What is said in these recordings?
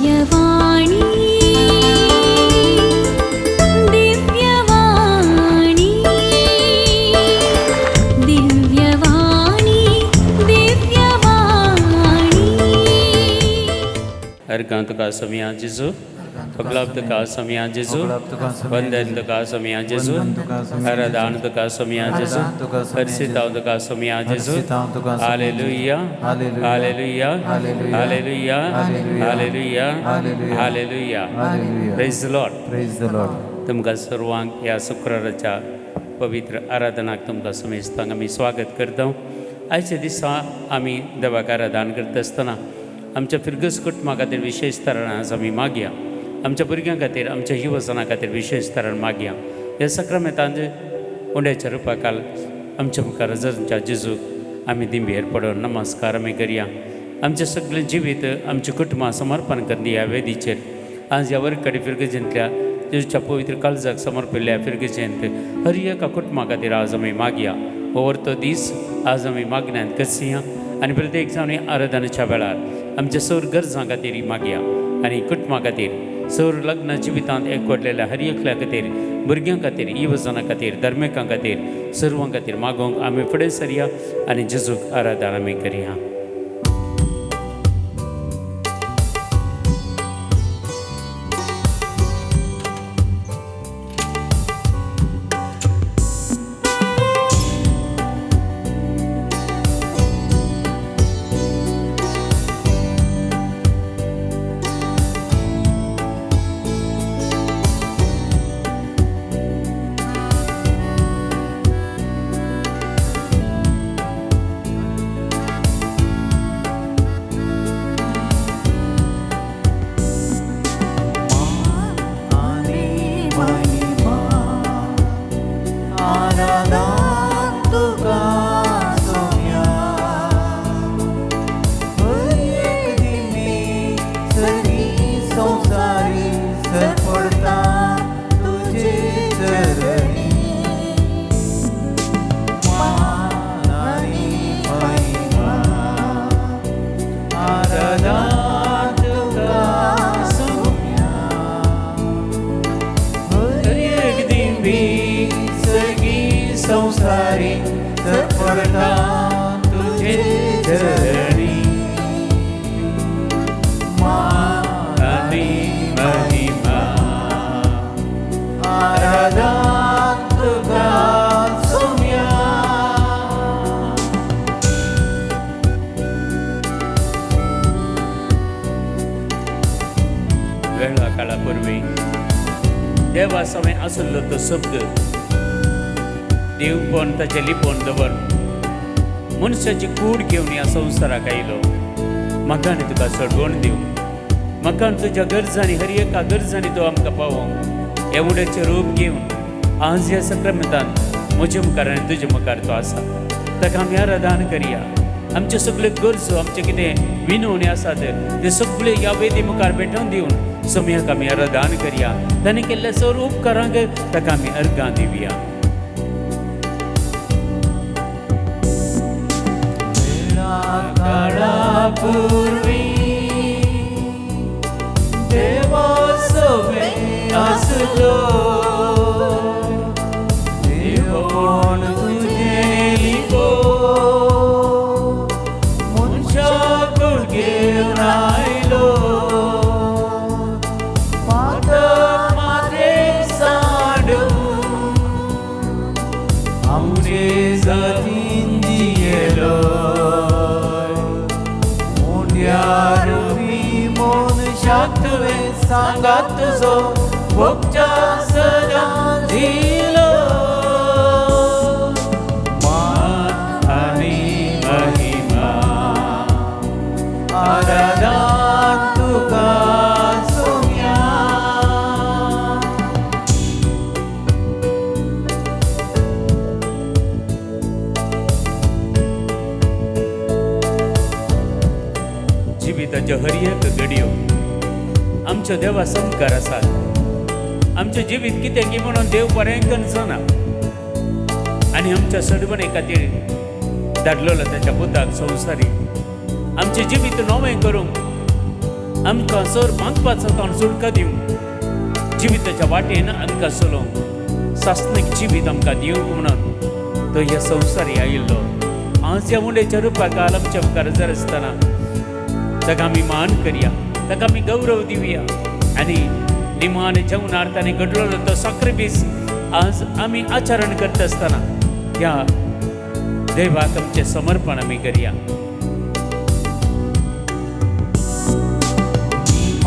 दिव्यवाणी दिव्यवाणी दिव्यवाणी दिव्यवाणी अर्घां तुका समिया जेजू पगलाब तुका समिया जेजू वंदन तुका समिया जेजू आराधन तुका समिया जेजू परिसितां तुका समिया जेजू hallelujah hallelujah hallelujah hallelujah hallelujah praise the Lord तुमकां सर्वांक ह्या शुक्राराच्या पवित्र आराधनाक तुमकां समेस्तांक आमी स्वागत करता. आयच्या दिसा आमी देवाक आराधन करता आसतना आमच्या फिरगस कुटुंबा खातीर विशेश तरान आज आमी मागया. आमच्या भुरग्यां खातीर आमच्या युवजनां खातीर विशेष तरान मागया. ह्या सक्रामेंतांत उंड्याच्या रुपाकाल आमच्या मुखार आमच्या जेजूक आमी दिंबेर पडोवन नमस्कार आमी करया. आमचें सगळें जिवीत आमच्या कुटुंबां समर्पण करता ह्या वेदीचेर. आज ह्या वरकडी फिरगेजेंतल्या जेजूच्या पवित्र काळजाक समर्पिल्ल्या फिरगेजेंत हर एका कुटुंबा खातीर आज आमी मागया. ओवर तो दीस आज आमी मागण्यांत कसया आनी प्रत्येक जाण आराधनाच्या वेळार आमच्या सौर गरजां खातीर मागया आनी कुटुंबा खातीर सौर लग्न जिवितांत एकवटलेल्या हर एकल्या खातीर भुरग्यां खातीर युवजनां खातीर धर्मेकां खातीर सर्वां खातीर मागोवंक आमी फुडें सरया आनी जेजूक आराधना आमी करया. वेळा काळा पूर्वी देवा समय आसलो तो शब्द देवपण ताचे लिपोवन दवर मनशाची कूड घेवन ह्या संवसाराक आयलो. म्हाका आनी तुका सडवण दिवं, म्हाका आनी तुज्या गरजांनी हर एका गरजांनी तो आमकां पावोवंक हे उड्याचें रूप घेवन आज ह्या सक्रामेंतांत म्हजे मुखार आनी तुजे मुखार तो आसा. ताका आमी आराधन करया. आमच्यो सगल्यो गरजो आमचे कितें विनवणी आसात ते सगळे ह्या वेदी मुखार भेटोवन दिवन समयाक आमी आराधन करया. ताणें केल्ल्या सर उपकारांक ताका आमी अर्घां दिवया. पूर्वी देवा सवे आसलो देवपण तुझे लिपो मनशा घेवन आयलो. माते साडून आमचे जातीन जियेलो. तुवे सांगात तुझो भोगच्या सदा दिलो. मान आनी महिमा आराधन तुका सोम्या. जिविताच्यो हर एक घडयो आमच्या देवा संस्कार आसात. आमचें जिवीत कितें की म्हणून देव बरें करचना आनी आमच्या सडवणे खातीर धाडलेलो ताच्या पुताक संवसारीक आमचें जिवीत नवें करूंक आमकां जर मागपाचो ताण सुटका दिवंक जिविताच्या वाटेन आमकां चलोवंक सासणीक जिवीत आमकां दिवंक म्हणून तो ह्या संवसारी आयिल्लो आज ह्या मुंडेच्या रुपाक आमच्या मुखार जर आसतना ताका आमी मान करया ताका आमी गौरव दिवया आनी निमान जेवणार्थाने घडलो तो सॅक्रिफायस आज आमी आचरण करता आसतना ह्या देवाक आमचें समर्पण आमी करया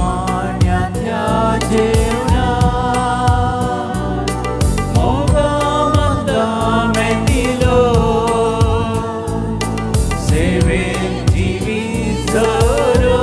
निमाण्याच्या जेवणात मोगामंद मेंदिलो सेवेत जिवीत जरो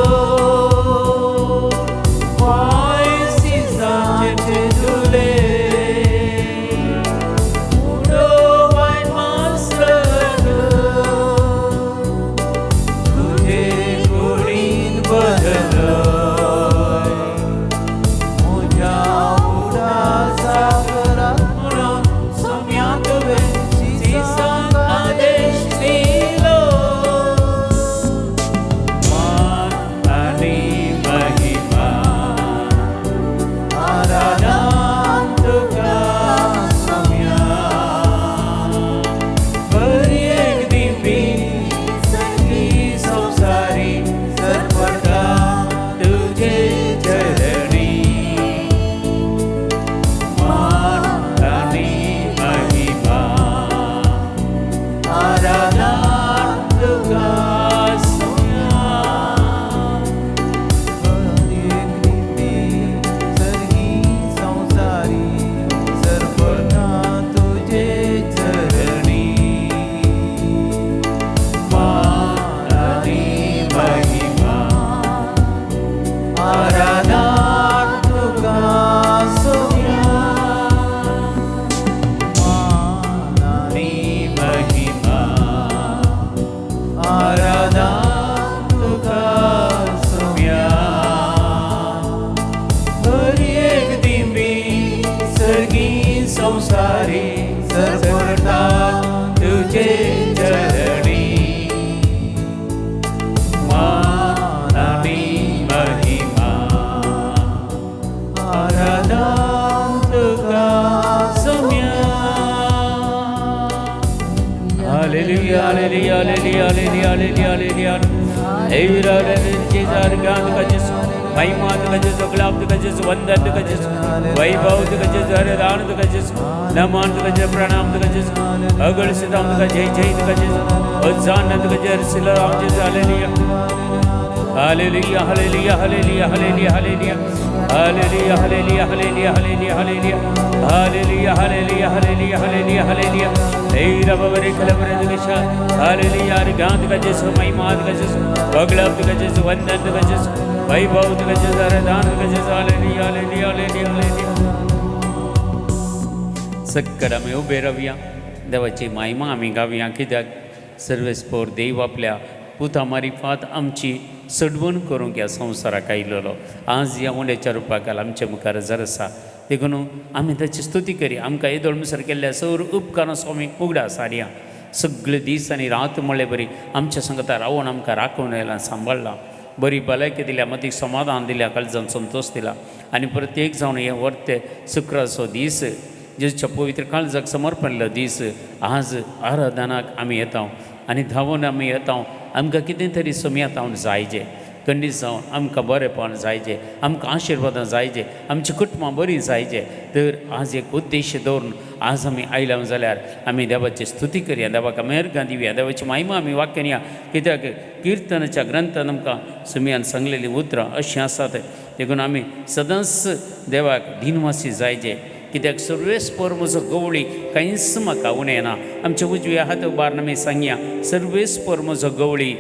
सक्कड आमी उबे रावया देवाची महिमा आमी गावया कित्याक सर्वेस्पोर देव आपल्या पुता मारिफात आमची सडवण करूंक ह्या संवसाराक आयिल्लो आज ह्या मुंडेच्या रुपाक आमच्या मुखार जर आसा देखून आमी ताची स्तुती करया आमकां येदोळ मुसर केल्ल्या सौर उपकारां स्वामी उगडा सारया सगळे दीस आनी रात म्हणले बरी आमच्या संगता रावून आमकां राखून येयला सांबाळला बरी भलायकी दिल्या मदीं समाधान दिल्या काळजान संतोष दिला आनी प्रत्येक जावन हे वर्ते शुक्राचो दीस जेजूच्या पवित्र काळजाक समर्पणलो दीस आज आराधनाक आमी येता आनी धांवून आमी येता आमकां कितें तरी सुमयातावन जायजें खंडीत जावन आमकां बरेंपण जायजें आमकां आशिर्वादां जायजें आमची कुटुंबां बरीं जायजें तर आज एक उद्देश दवरून आज आमी आयल्या जाल्यार आमी देवाची स्तुती करया देवाक मेहरगां दिवया देवाची महिमा आमी वाक्यान या कित्याक किर्तनाच्या ग्रंथान आमकां सुमयान सांगलेलीं उतरां अशीं आसात देखून आमी सदांच देवाक दिनवासी जायजें कित्याक सर्वेस्पर म्हजो गवळी कांयच म्हाका उणेना आमच्या उजव्या हात उबारून आमी सांगया सर्वेस्पर म्हजो गवळी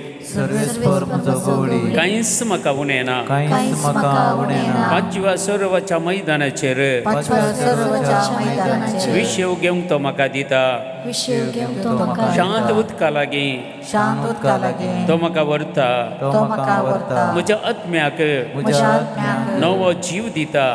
कांयच म्हाका उणेना पांचव्या सर्वाच्या मैदानाचेर विशेव घेवंक तो म्हाका दिता शांत उदका लागीं तो म्हाका व्हरता म्हज्या आत्म्याक नवो जीव दिता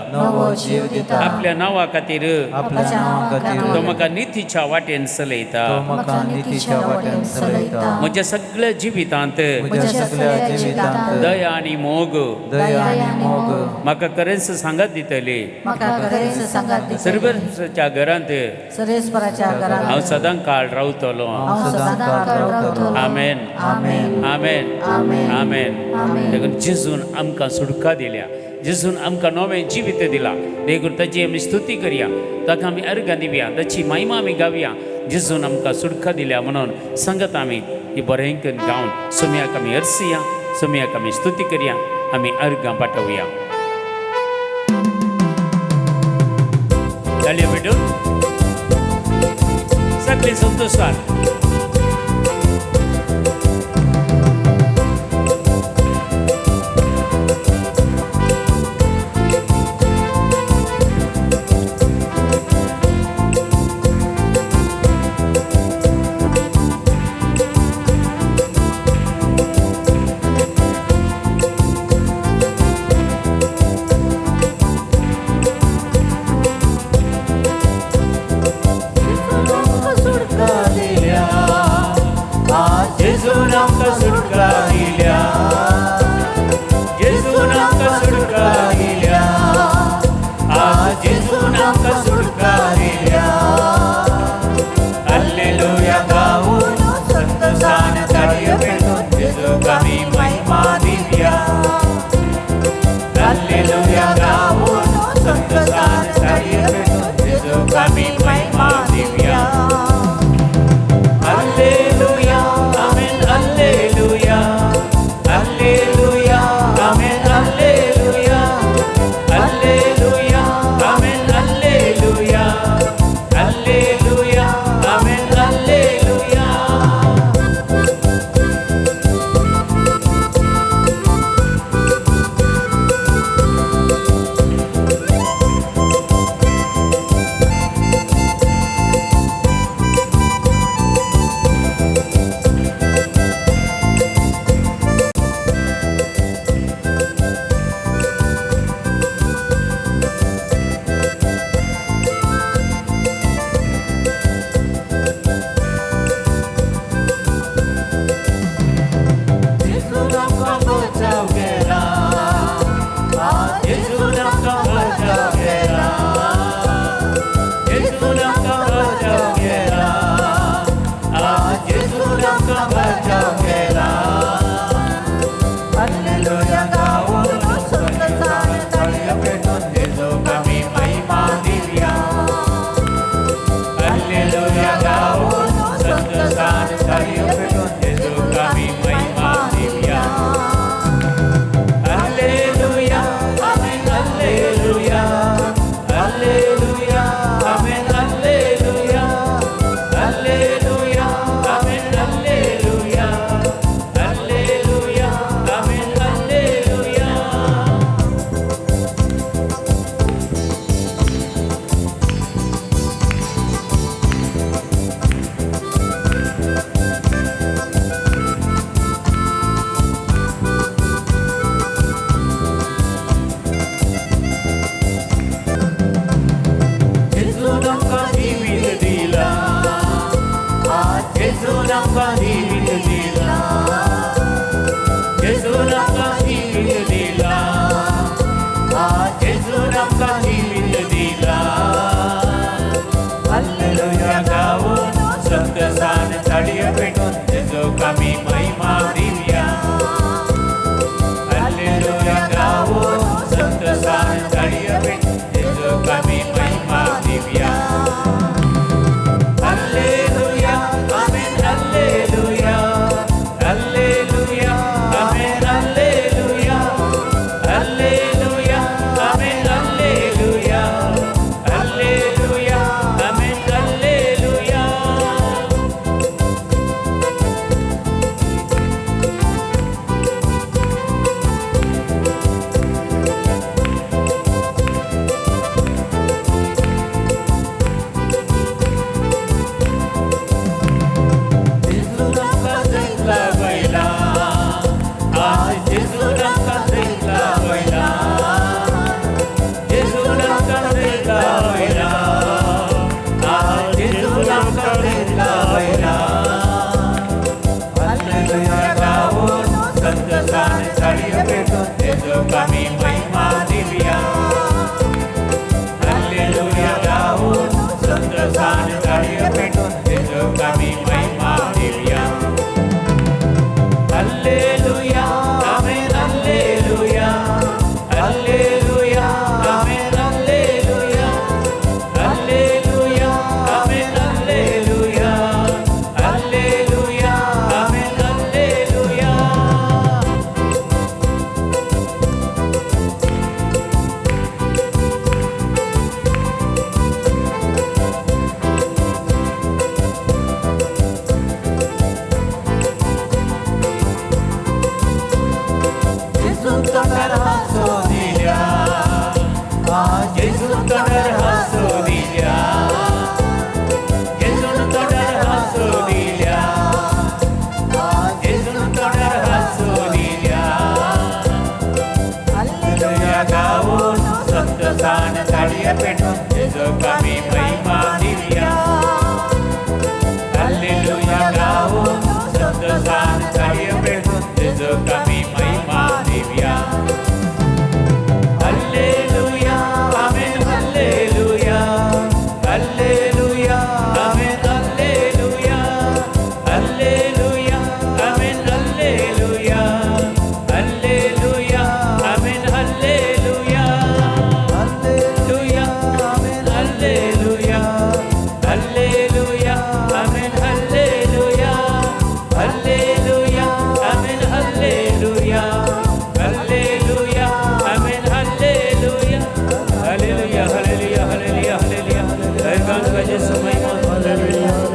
आपल्या नांवा खातीर खातीर आपल्या नांवा खातीर तो म्हाका नितीच्या वाटेन चलयता म्हाका नितीच्या वाटेन चलयता म्हज्या सगळ्या जिवितांत म्हज्या सगळ्या जिवितांत दया आनी मोग दया आनी मोग म्हाका खरेंच सांगत दितली म्हाका खरेंच सांगात दितली. सर्वच्या घरांत सर्वेस्पराच्या घरांत हांव सदां काळ रावतलो हांव सदां काळ रावतलो. आमेन आमेन. आमेन आमेन. आमेन आमेन. देखून जेजून आमकां सुटका दिल्या जेजून आमकां नवें जिवीत दिला देखून ताची आमी स्तुती करया ताका आमी अर्घ दिवया ताची महिमा आमी गावया जेजून आमकां सुटका दिल्या म्हणून सांगत आमी ही बरेंकन गावन सुमयाक आमी हरसिया सुमयाक आमी स्तुती करया आमी अर्घां पाठवया ताळयो भेटून सगळे संतोषार जेजून आमकां सुटका दिल्या जेजून आमकां सुटका दिल्या आज जेजून आमकां सुटका दिल्या हाल्लेलुया गाऊन संतोषान ताळयो पेटून जेजूक आमी महिमा दिवया हाल्लेलुया गाऊन संतोषान ताळयो पेटून जेजूक आमी महिमा दिवया हाल्लेलुया आमेन हाल्लेलुया हाल्लेलुया आमेन हाल्लेलुया हाल्लेलुया आमेन हाल्लेलुया हाल्लेलुया आमेन हाल्लेलुया संतोषान तळिये पेटून जेजू कमी महिमा देऊया हालेलुया गाऊ संतोषान तळिये पेटून जेजू कमी महिमा देऊया hallelujah amen hallelujah hallelujah amen hallelujah hallelujah amen hallelujah hallelujah amen hallelujah hallelujah amen hallelujah hallelujah amen hallelujah hallelujah amen hallelujah hallelujah amen hallelujah hallelujah hallelujah hallelujah hallelujah धन्यवाद तुझा येशू महिमा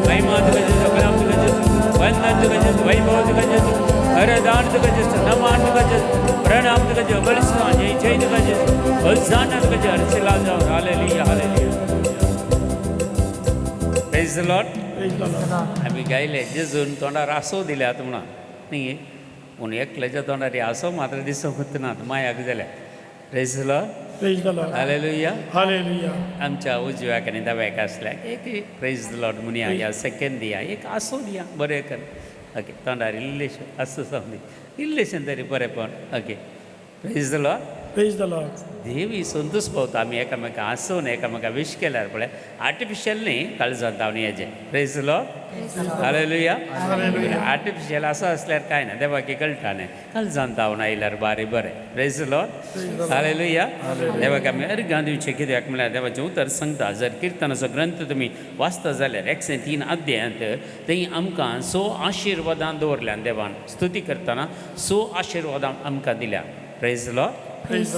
महिमा तुझा येशू कलाम तुझा येशू वंदन तुझा येशू वैभव तुझा येशू आराधना तुझा येशू नमन तुझा येशू प्रणाम तुझा येशू बलिष्ठता जय जय तुझा येशू होसाना तुझा येशू अर्चला जाओ hallelujah hallelujah praise the Lord आम्ही गायले जेजून तोंडार आसो दिल्यात म्हणा न्ही पूण एकल्याच्या तोंडार आसो मात्र दिसूंक वचनात मायाक जाल्या praise the lord hallelujah hallelujah आमच्या उजव्याक आनी दाव्याक आसल्याक एक प्रेज द लॉर्ड म्हणया या सेकंड दिया एक आसो दिया बरें कर ओके तोंडार इल्लेशें आसो समदी इल्लेशें तरी बरेंपण okay praise the lord praise the lord देवी संतोष पावता आमी एकामेका आसून एकामेका विश केल्यार पळय आर्टिफिशियल न्ही काळजांत जावन हेजें praise the lord hallelujah artificial असं असल्यार कांय ना देवाकी कळटा न्ही काळजांत जावन आयल्यार बारी बरें प्रेज द लॉर्ड हालेलुया देवाक आमी अर्गां दिवचें कित्याक म्हळ्यार देवाचें उतर सांगता जर किर्तनाचो ग्रंथ तुमी वाचता जाल्यार 103 अध्यायांत थंय आमकां 100 आशिर्वादां दवरल्यान देवान स्तुती करतना 100 आशिर्वादां आमकां दिल्या प्रेज द लॉर्ड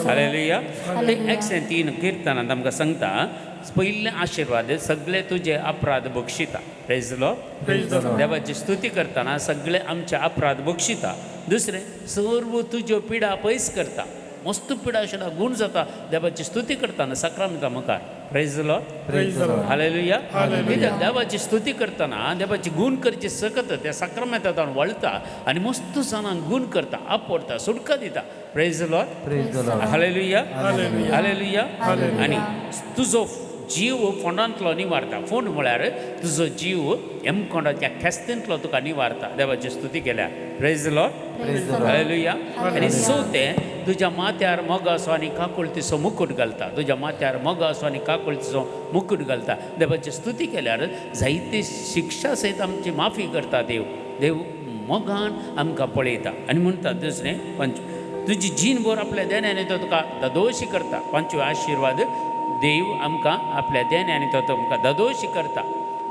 हालेलुया 103 किर्तनांत आमकां सांगता पयले आशिर्वाद सगळे तुजे अपराध बक्षिता प्रेज द लॉर्ड देवाची स्तुती करतना सगळे आमचे अपराध बक्षिता दुसरें सर्व तुज्यो पिडा पयस करता मस्त पिडा आशिल्ला गूण जाता देवाची स्तुती करतना सक्रामिता मुखार प्रेज द लॉर्ड हालेलुया कित्याक देवाची स्तुती करतना देवाची गूण करची सकत त्या सक्रामितांत वळता आनी मस्त जाणांक गूण करता आपडटा सुटका दिता praise the lord hallelujah hallelujah आनी तुजो जीव फोंडांतलो निवारता फोंड म्हळ्यार तुजो जीव एमकोंडाच्या खेस्तींतलो तुका निवारता देवाची स्तुती केल्या प्रेज द लॉर्ड हालेलुया आनी सो तें तुज्या माथ्यार मोग आसो आनी काकुळतीचो मुकुट घालता तुज्या माथ्यार मोग आसो आनी काकुळतीचो मुकुट घालता देवाची स्तुती केल्यार जायती शिक्षा सयत आमची माफी करता देव देव मोगान आमकां पळयता आनी म्हणटा दुसरें तुजी जीणभर आपल्या देण्याने तो तुका ददोशी करता पंचवे आशिर्वाद देव आमकां आपल्या देण्याने तो तुमकां ददोशी करता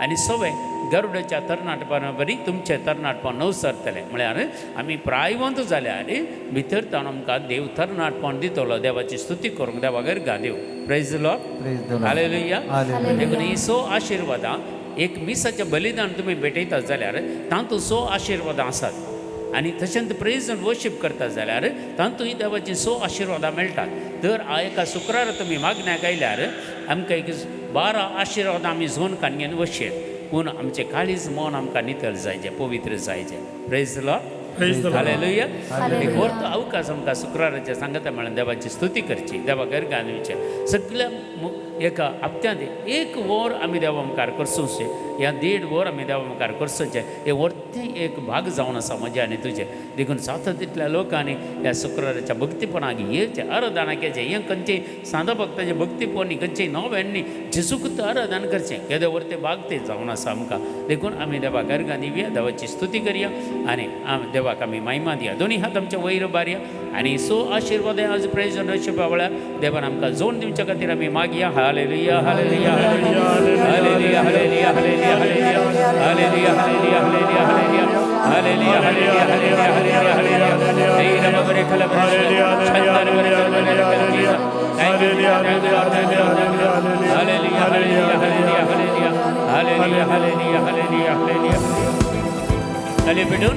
आनी सवय गरुडाच्या तरणाटपणा बरी तुमचें तरणाटपण नवसरतलें म्हळ्यार आमी प्रायवंत जाल्यार भितर तावन आमकां देव तरणाटपण दितलो देवाची स्तुती करूंक देवागेर घालीव प्रेज द लॉर्ड हालेलुया देखून ही 100 आशिर्वादां एक मिसाचें बलिदान तुमी भेटयतात जाल्यार तातूंत 100 आशिर्वादां आसात आनी तशेंच प्रेज आनी वर्शीप करता जाल्यार तातूंय देवाची 100 आशिर्वादां मेळटात दर एका शुक्रार तुमी मागण्याक आयल्यार आमकां एक 12 आशिर्वादां आमी झोन काडयेन वशेत पूण आमचें काळीज मन आमकां नितळ जायचें पवित्र जायचें प्रेज द लॉर्ड हालेलुया एक वर्त अवकाश आमकां शुक्राराचें सांगता म्हळ्यार देवाची स्तुती करची देवागेर घालुचें सगळ्या एका हप्त्यांत एक वर आमी देवा मुखार करसूचे या 1.5 वर आमी देवा मुखार करसूचे हे वर्ती एक भाग जावन आसा म्हजे आनी तुजें देखून जाता तितल्या लोकांनी ह्या शुक्राराच्या भक्तीपणाक येचें आराधना केचें हें खंयचेय सादा भक्ताचें भक्तीपण खंयचेय नव्यानी जेजूक आराधना करचें केदे वर्ते भाग तें जावन आसा आमकां देखून आमी देवागेर दिवया देवाची स्तुती करया आनी देवाक आमी महिमा दिया दोनी हात आमच्या वयर बारया आनी 100 आशिर्वाद आज प्रेज वेळार देवान आमकां जोड दिवच्या खातीर आमी मागया hallelujah hallelujah hallelujah hallelujah hallelujah hallelujah hallelujah hallelujah hallelujah hallelujah hallelujah hallelujah hallelujah hallelujah दैरा बरे खला बरे छंदर बरे बरे hallelujah hallelujah hallelujah hallelujah hallelujah hallelujah hallelujah hallelujah hallelujah चलिए बेटून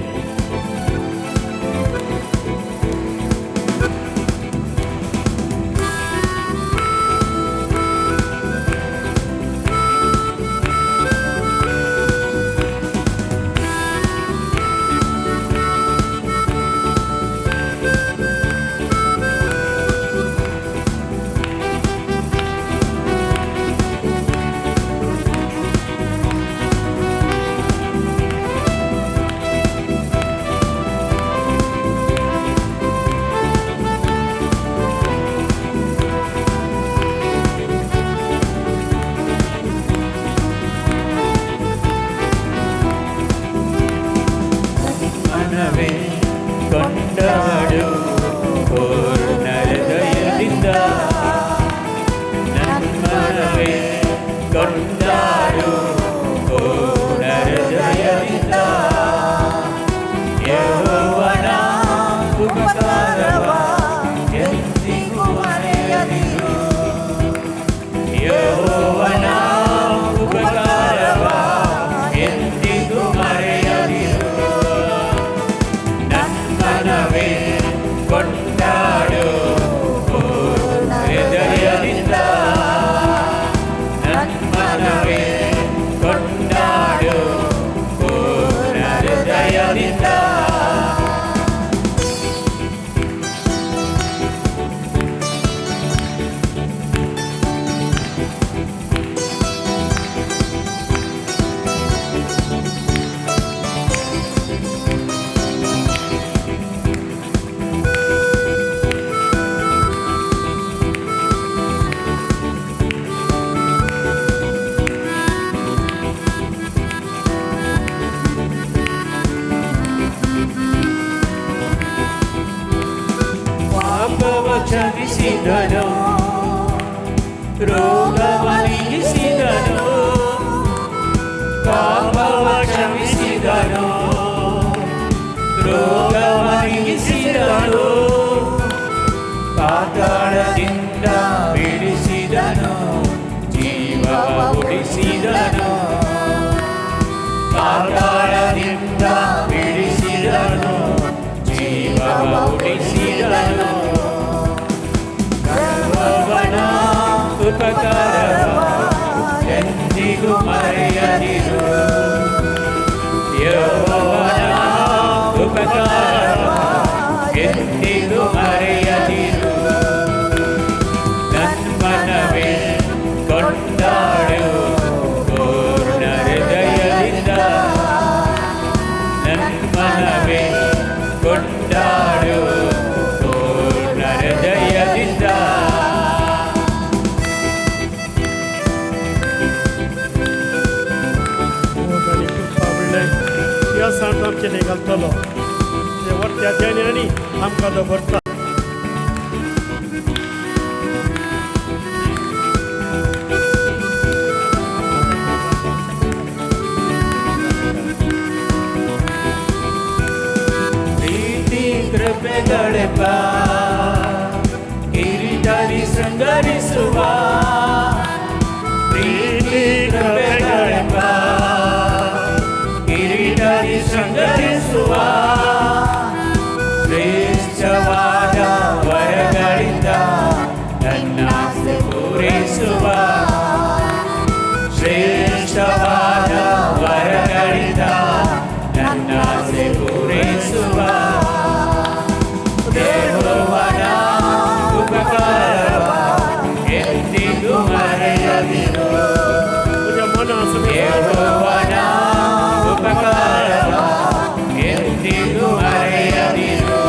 ನೀಗಿಸಿದನು ರೋಗವ ನೀಗಿಸಿದನು ಪಾಪವ ಕ್ಷಮಿಸಿದನು ರೋಗವ ನೀಗಿಸಿದನು ಪಾತಾಳದಿಂದ ಬಿಡಿಸಿದನು ಜೀವವ ಉಳಿಸಿದನು ಪಾತಾಳದಿಂದ ಬಿಡಿಸಿದನು ಜೀವವ ಉಳಿಸಿದನು ಸರ್ವವನ ಉಪಕಾರವ ಎಂದಿಗೂ ಮರೆಯದಿರು ಯೆಹೋವನ ಉಪಕಾರವ ಎಂದಿಗೂ ಮರೆಯದಿರು ನನ್ಮನವೇ ಕೊಂಡಾಡು ಪೂರ್ಣ ಹೃದಯದಿಂದ ನನ್ಮನವೇ ಕೊಂಡಾಡು ಪೂರ್ಣ ಹೃದಯದಿಂದ या सांग आमचे घालतलो ते वरत्या ध्यानांनी आमकां दवरता ಪ್ರೀತಿ ಕೃಪೆಗಳೆಪ್ಪ ಕಿರೀಟದಿ ಶೃಂಗರಿಸುವ ಪ್ರೀತಿ ಕೃಪೆಗಳೆಪ್ಪ ಕಿರೀಟದಿ ಶೃಂಗರಿಸುವ ಶ್ರೇಷ್ಠವಾದ ವರಗಳಿಂದ ನನ್ನಾಸೆ ಪೂರೈಸುವ ಶ್ರೇಷ್ಠವಾದ ವರಗಳಿಂದ ನನ್ನಾಸೆ ಪೂರೈಸುವ ಯೆಹೋವನ ಉಪಕಾರವ ಎಂದಿಗೂ ಮರೆಯದಿರು ಯೆಹೋವನ ಉಪಕಾರವ ಎಂದಿಗೂ ಮರೆಯದಿರು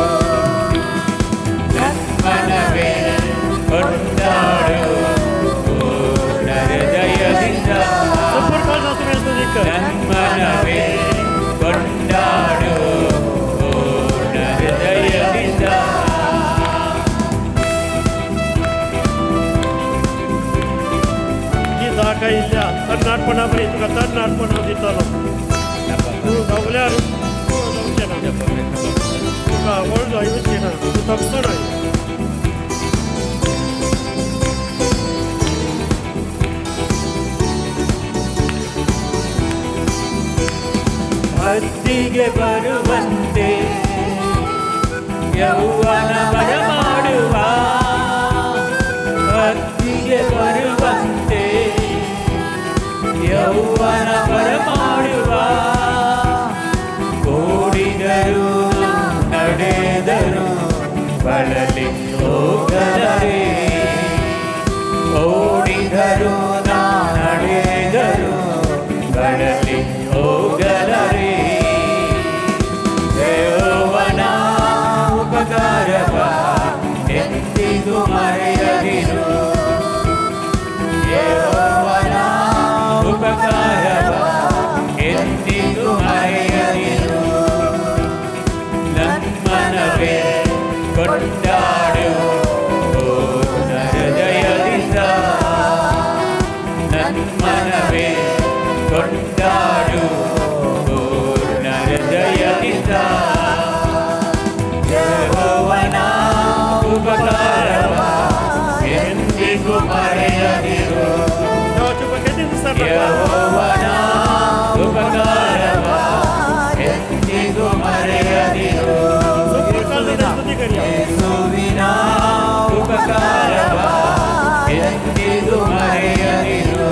ನನ್ಮನವೇ ಕೊಂಡಾಡು ಪೂರ್ಣ ಹೃದಯದಿಂದ ನನ್ಮನವೇ ಕೊಂಡಾಡು ಪೂರ್ಣ ಹೃದಯದಿಂದ जागा इल्ल्या तरणाटपणा बरी तुका तरणाटपणा दितलो तूं गावल्यार जावचें ना तुका व्हड जायवचें ना तूं थकचो ना ಹದ್ದಿಗೆ ಬರುವಂತೆ ಯೌವನ ಬರಮಾಡುವ ಹದ್ದಿಗೆ ಬರುವಂತೆ ಯೌವನ ಬರಮಾಡುವ ಓಡಿದರು ನಡೆದರು ಬಳಲಿ ಹೋಗಲರೆ ಓಡಿದರು ನಡೆದರು ಬಳಲಿ ಹೋಗಲರೆ ಯೆಹೋವನ ಉಪಕಾರವ ಎಂದಿಗೂ ಮರೆಯದಿರು ಯೆಹೋವನ ಉಪಕಾರವ ಎಂದಿಗೂ ಮರೆಯದಿರು ನನ್ಮನವೇ ಕೊಂಡಾಡು ಪೂರ್ಣ ಹೃದಯದಿಂದ ನನ್ಮನವೇ ಕೊಂಡಾಡು ಪೂರ್ಣ ಹೃದಯದಿಂದ ಯೆಹೋವನ ಉಪಕಾರವ ಎಂದಿಗೂ ಮರೆಯದಿರು ಯೆಹೋವನ ಉಪಕಾರವ ಎಂದಿಗೂ ಮರೆಯದಿರು ಯೇಸುವಿನ ಉಪಕಾರವ ಎಂದಿಗೂ ಮರೆಯದಿರು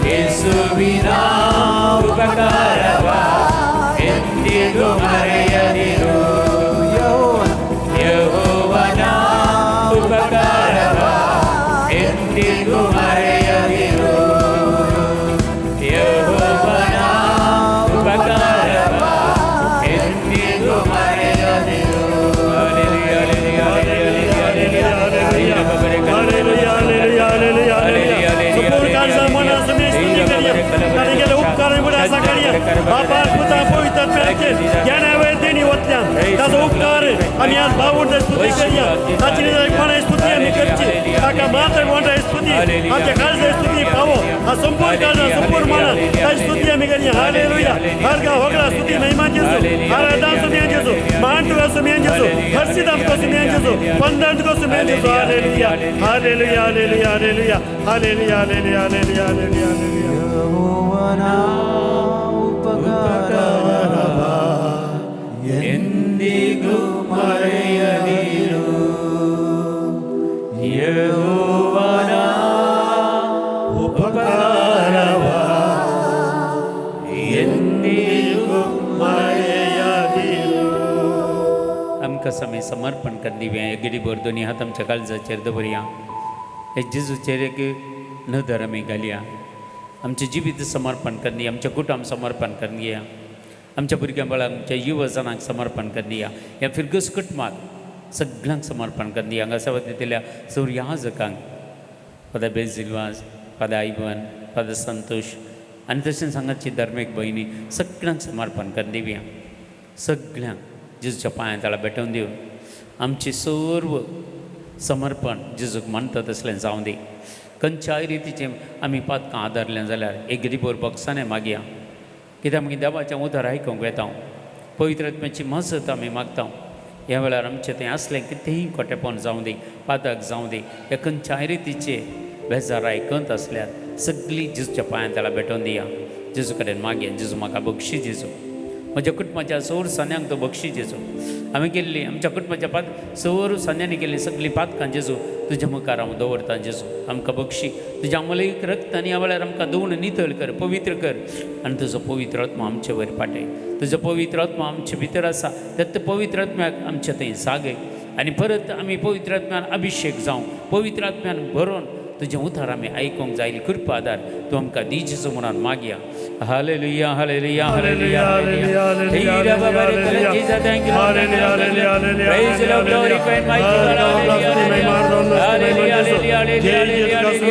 ಯೇಸುವಿನ ಉಪಕಾರವ ಎಂದಿಗೂ ಮರೆಯದಿರು ಯೆಹೋವನ ಉಪಕಾರವ ಎಂದಿಗೂ ಮರೆಯದಿರು ಯೆಹೋವನ ಉಪಕಾರವ ಎಂದಿಗೂ ಮರೆಯದಿರು बापा पुता पवित्र ज्ञानावेर देणी वतल्यान ताजो उपकार आणि आज भाऊंना स्तुती करूया आजची पण स्तुती आम्ही करची काका मात्र कोणता स्तुती आमच्या काळाची स्तुती पावो हा संपूर्ण काळा संपूर्ण माना त्या स्तुती आम्ही करूया हालेलुया हर का होगला स्तुती महिमा जेसू आराधना सुमिया जेसू मान तुला सुमिया जेसू हर्षित हमको सुमिया जेसू पंदन को सुमिया जेसू hallelujah hallelujah hallelujah hallelujah hallelujah hallelujah hallelujah hallelujah ಯೆಹೋವನ ಉಪಕಾರವ ಎಂದಿಗೂ ಮರೆಯದಿರು ಯೆಹೋವನ ಉಪಕಾರವ ಎಂದಿಗೂ ಮರೆಯದಿರು आमकां समय समर्पण कर दिव्या गिडी भर दोनी हात आमच्या काळजाचेर दवरया हे जेजूचेर एक नदर आमी घालया आमचें जिवीत समर्पण करनी आमच्या कुटुंब समर्पण करनी आमच्या भुरग्यां बाळांक आमच्या युवजनांक समर्पण करनी ह्या फिरगस कुटुंबाक सगळ्यांक समर्पण करनी हांगा सेवा दितल्या सूर्याजकांक पदा बेजिल्वास पदा आयवन पदा संतोष आनी तशेंच हांगाची धर्मीक भयणी सगळ्यांक समर्पण कर दिव्या सगळ्यांक जेजूच्या पांयां तळा भेटोवन दिवन आमचे सर्व समर्पण जेजूक मानता तसलें जावं दी खंयच्याय रितीचें आमी पातकां आदारलें जाल्यार एक गरीबोर बॉक्सांनी मागया कित्याक आमी देवाचें उतर आयकूंक येता पवित्र आत्म्याची मजत आमी मागता ह्या वेळार आमचें तें असलें कितेंय खोटेपण जावं दी पातक जावं दी हे खंयच्याय रितीचे बेजार आयकत असल्यार सगळीं जेजूच्या पांयां तळा भेटोवन दिया जेजू कडेन मागया जेजू म्हाका बक्षी जेजू म्हज्या कुटुंबाच्या सौर सान्यांक तो बक्षी जेजू आमी केल्ली आमच्या कुटुंबाच्या सौर सान्यांनी केल्ली सगळीं पातकां जेजू तुज्या मुखार हांव दवरतां जेजू आमकां बक्षी तुज्या अमलीक रक्तान ह्या वेळार आमकां धुवन नितळ कर पवित्र कर आनी तुजो पवित्र आत्मा आमचे वयर पाठय तुजो पवित्र आत्मा आमचे भितर आसा तेत पवित्र आत्म्याक आमचे थंय सागय आनी परत आमी पवित्र आत्म्यान अभिशेक जावं पवित्र आत्म्यान भरोवन तुजें उतार आमी आयकूंक जाय कृपा आदार तूं आमकां दी जेजू म्हणून मागया hallelujah hallelujah hallelujah hallelujah hallelujah बाबा रे कले Jesus thank you hallelujah praise lord glory काइन mighty hallelujah hallelujah hallelujah hallelujah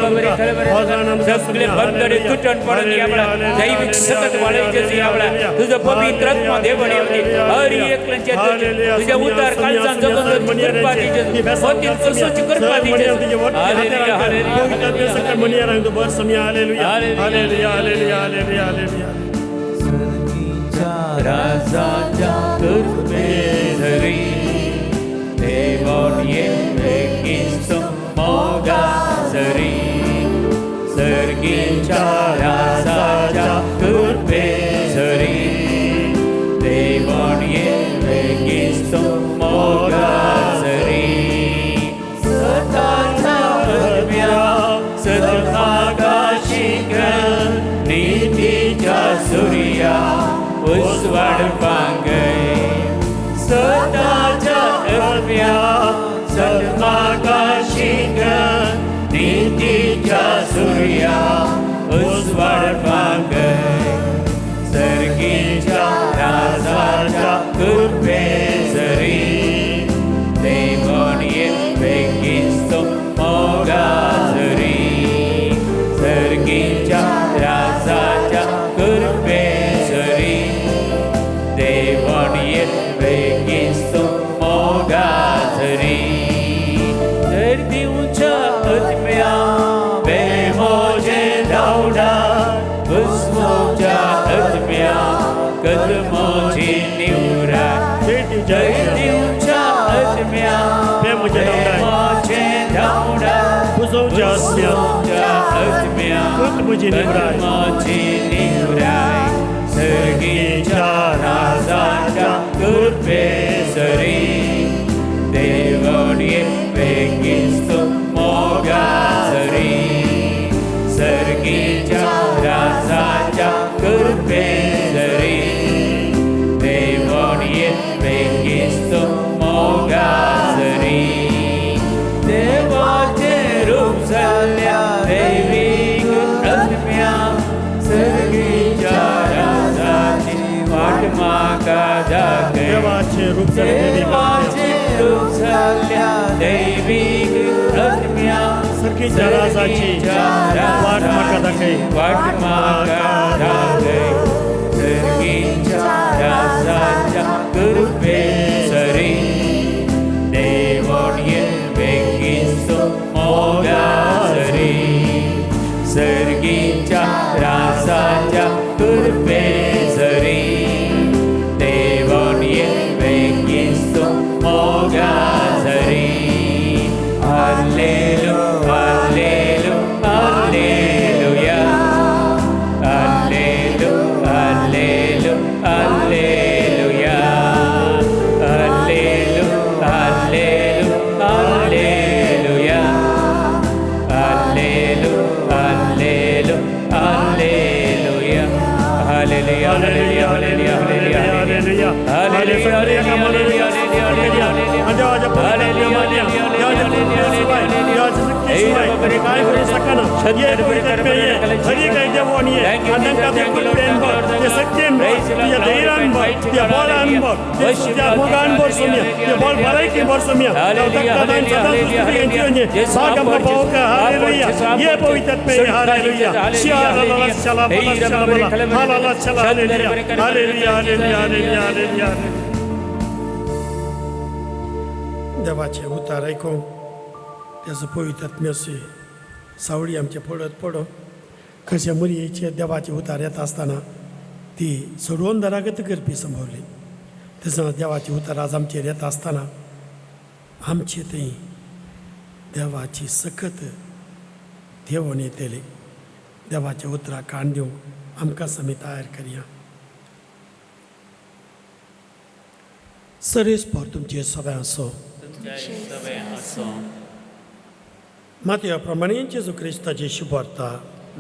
बाबा रे कले सगळे बंदरे तुटन पडून यावळा दैविक सतत वाढायचे यावळा तुझं पवित्र आत्मा देवणी होती हर एकल्याचे तुझ्या उतार काळजान जगून कृपा दी जेजू होतील कसोची कृपा दी जेजू हालेलुया हालेलुया सकल मनिया रंग बर समिया hallelujah hallelujah hallelujah hallelujah hallelujah सर्गीच्या राजाच्या कृपेधरी देवान येतो मोगासरी सर्गीच्या राजाच्या कृपेधरी देवान येतो मोगासरी सूर्या उस्वाड पांगय सदाच्या अरम्या सदमाकाशिक नीतीच्या सूर्या उस्वाड पांगय सर्गीच्या राजाच्या कृपेसरी देवान येतो मोगासरी सर्गीच्या राजाच्या कृपेसरी देवान येतो मोगासरी धरतीच्या आत्म्या बेमोजे धावडा हुस्मोच्या आत्म्या कदमोची निवरा धरतीच्या आत्म्या बेमोजे धावडा हुस्मोच्या आत्म्या कदमोची निवराय सर्गीच्या राजाच्या कृपेसरी देवान येतो मोगासरी सर्गीच्या राजाच्या कृपेसरी देवान येतो मोगासरी देवाचे रूप झाल्या दैविक आत्म्या सर्गीच्या राजाची वाट मागा जागे देवाचे रूप झाल्या दैविक आत्म्या सर्गीच्या राजाची वाट मागा जागे सर्गीच्या राजाच्या कृपे शिवाय काय करू सकाना ये पवित्र ये हरी काय देवान ये अंका ते कुलपेन बर ते सत्यम ये धैर्यान बर ये बोलान बर ये मोगान बर सोमिया ये बोल भलाई की बर सोमिया तक्तादान सदा सुस्ती ये सागम का पावका हालेलुया ये पवित्र पे हालेलुया शाला शाला हालेलुया शाला हालेलुया हालेलुया हालेलुया हालेलुया देवाचे उतार ऐकून त्याचं पवित्र आत्म्याशी सावळी आमचे पडत पडो कशा मुरयेचे देवाचे उतार येत असताना ती सोडवून दरागत करपी संभवली तसं देवाचे उतार आज आमचेर येत असताना आमचे थंय देवाची सखत देवून येतली देवाच्या उतरा कान दिवंक आमकां समी तयार करया सरेस्पर तुमचे सगळ्यां असो मातया प्रमाणे जेजू क्रिस्ताची शुभार्ता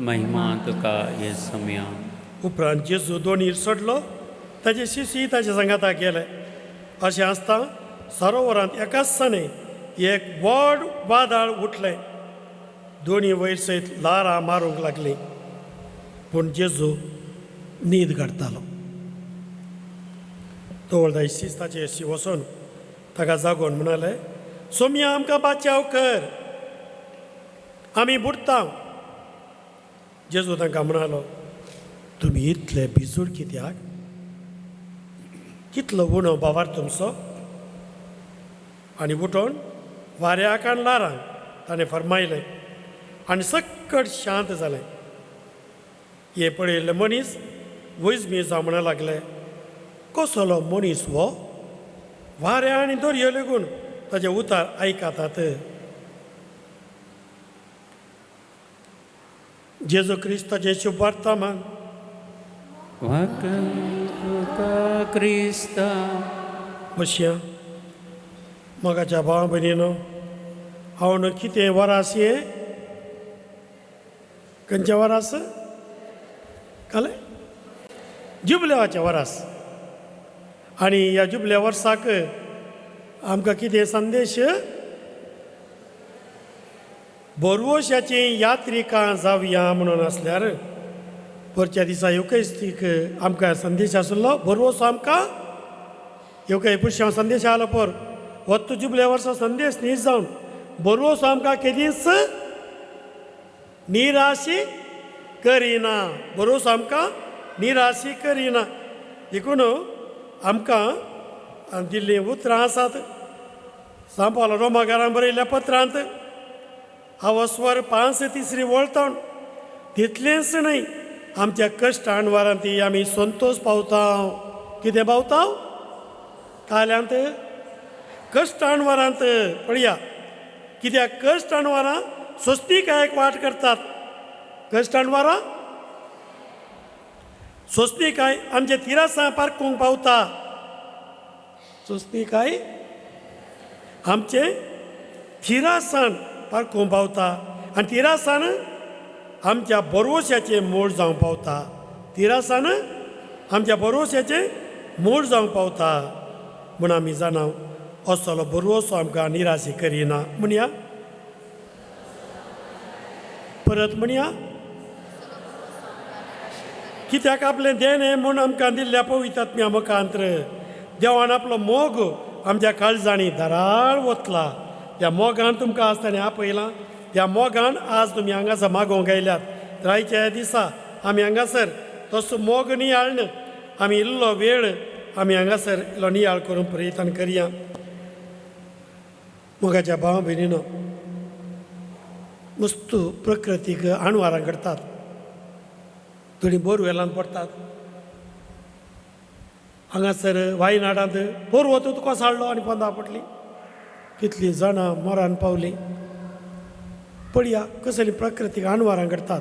महिमा तुका हे सम्या उपरांत जेजू दोनीर सोडलो ताचे शिशी ताच्या सांगाता गेले अशें आसता सरोवरांत एकाच दिसांनी एक व्हड वादळ उठलें दोनी वयर सयत ल्हारां मारूंक लागलीं पूण जेजू न्हीद काडटालो तो व्हडा शिस्ताचे अशी वचून ताका जागोवन म्हणाले सोम्या आमकां बाचाव कर आमी बुडटा जेजू तांकां म्हणालो तुमी इतले भिजूड कित्याक कितलो उणो बाबार तुमचो आनी उठोन वाऱ्याक आनी ल्हारांक ताणें फरमायलें आनी सक्कट शांत जालें हे पळयल्ले मनीस वैजमी जावं म्हणूंक लागले कसलो मनीस हो वाऱ्या आनी दर्यो लेगून ताचे उतार आयकातात जेजू क्रिस्ताचे शुभार्ता मान क्रिस्ता बसया मोगाच्या भावा भयणीनो हांव न्हू कितें वरास ये खंयचें वरास कळ्ळें जुबल्यावाचें वरास आनी ह्या जुबल्या वर्साक आमकां कितें संदेश बोरवोशाची यात्रिकां जावया म्हणून आसल्यार परच्या दिसा युकेस्तीक आमकां संदेश आसलो बोरवोसो आमकां येवकाय पुरशा संदेश आलो पर वत्तू जुबल्या वर्सा संदेश न्ही जावन बोरवोसो आमकां केदीच निराशी करिना बोरवोसो आमकां निराशी करिना देखून आमकां दिल्ली उतरां आसात सांपावलो रोमाकारान बरयल्ल्या पत्रांत हांव स्वर 5:3 वळतोण तितलेंच न्हय आमच्या कश्ट आणवारांत आमी संतोश पावता कितें पावता काल्यांत कश्ट आणवारांत पळया कित्याक कश्ट आणवारां सोंसणीकायेक वाट करतात कश्ट आणवारां सोंसणीकाय आमचे तिरासां पारखूंक पावता सोंसणीकाय आमचे तिरासान पारखूंक पावता आनी तिरासान आमच्या बोरवोशाचें मूळ जावंक पावता तिरासान आमच्या बोरवोशाचें मूळ जावंक पावता म्हूण आमी जाणाव असलो बोरवोसो आमकां निराशी करिना म्हणया परत म्हणया कित्याक आपलें देणें म्हूण आमकां दिल्ल्या पवित्र आत्म्या मुखांत्र देवान आपलो मोग आमच्या काळजांनी धराळ वतला ह्या मोगान तुमकां आसतना आपयलां ह्या मोगान आज तुमी हांगासर मागोवंक आयल्यात आयच्या दिसा आमी हांगासर तसो मोग नियाळ आमी इल्लो वेळ आमी हांगासर इल्लो नियाळ करून प्रयत्न करया मोगाच्या भावा भयणीनो वस्तू प्रकृतीक आणवारां घडतात थोडी बोरवेलांत पडतात हांगासर वायनाडांत बोरवो तूं कोसळ्ळो आनी पोंदा पडली कितलीं जाणां मरण पावलीं पळया कसलीं प्रकृतीक आणवारां घडतात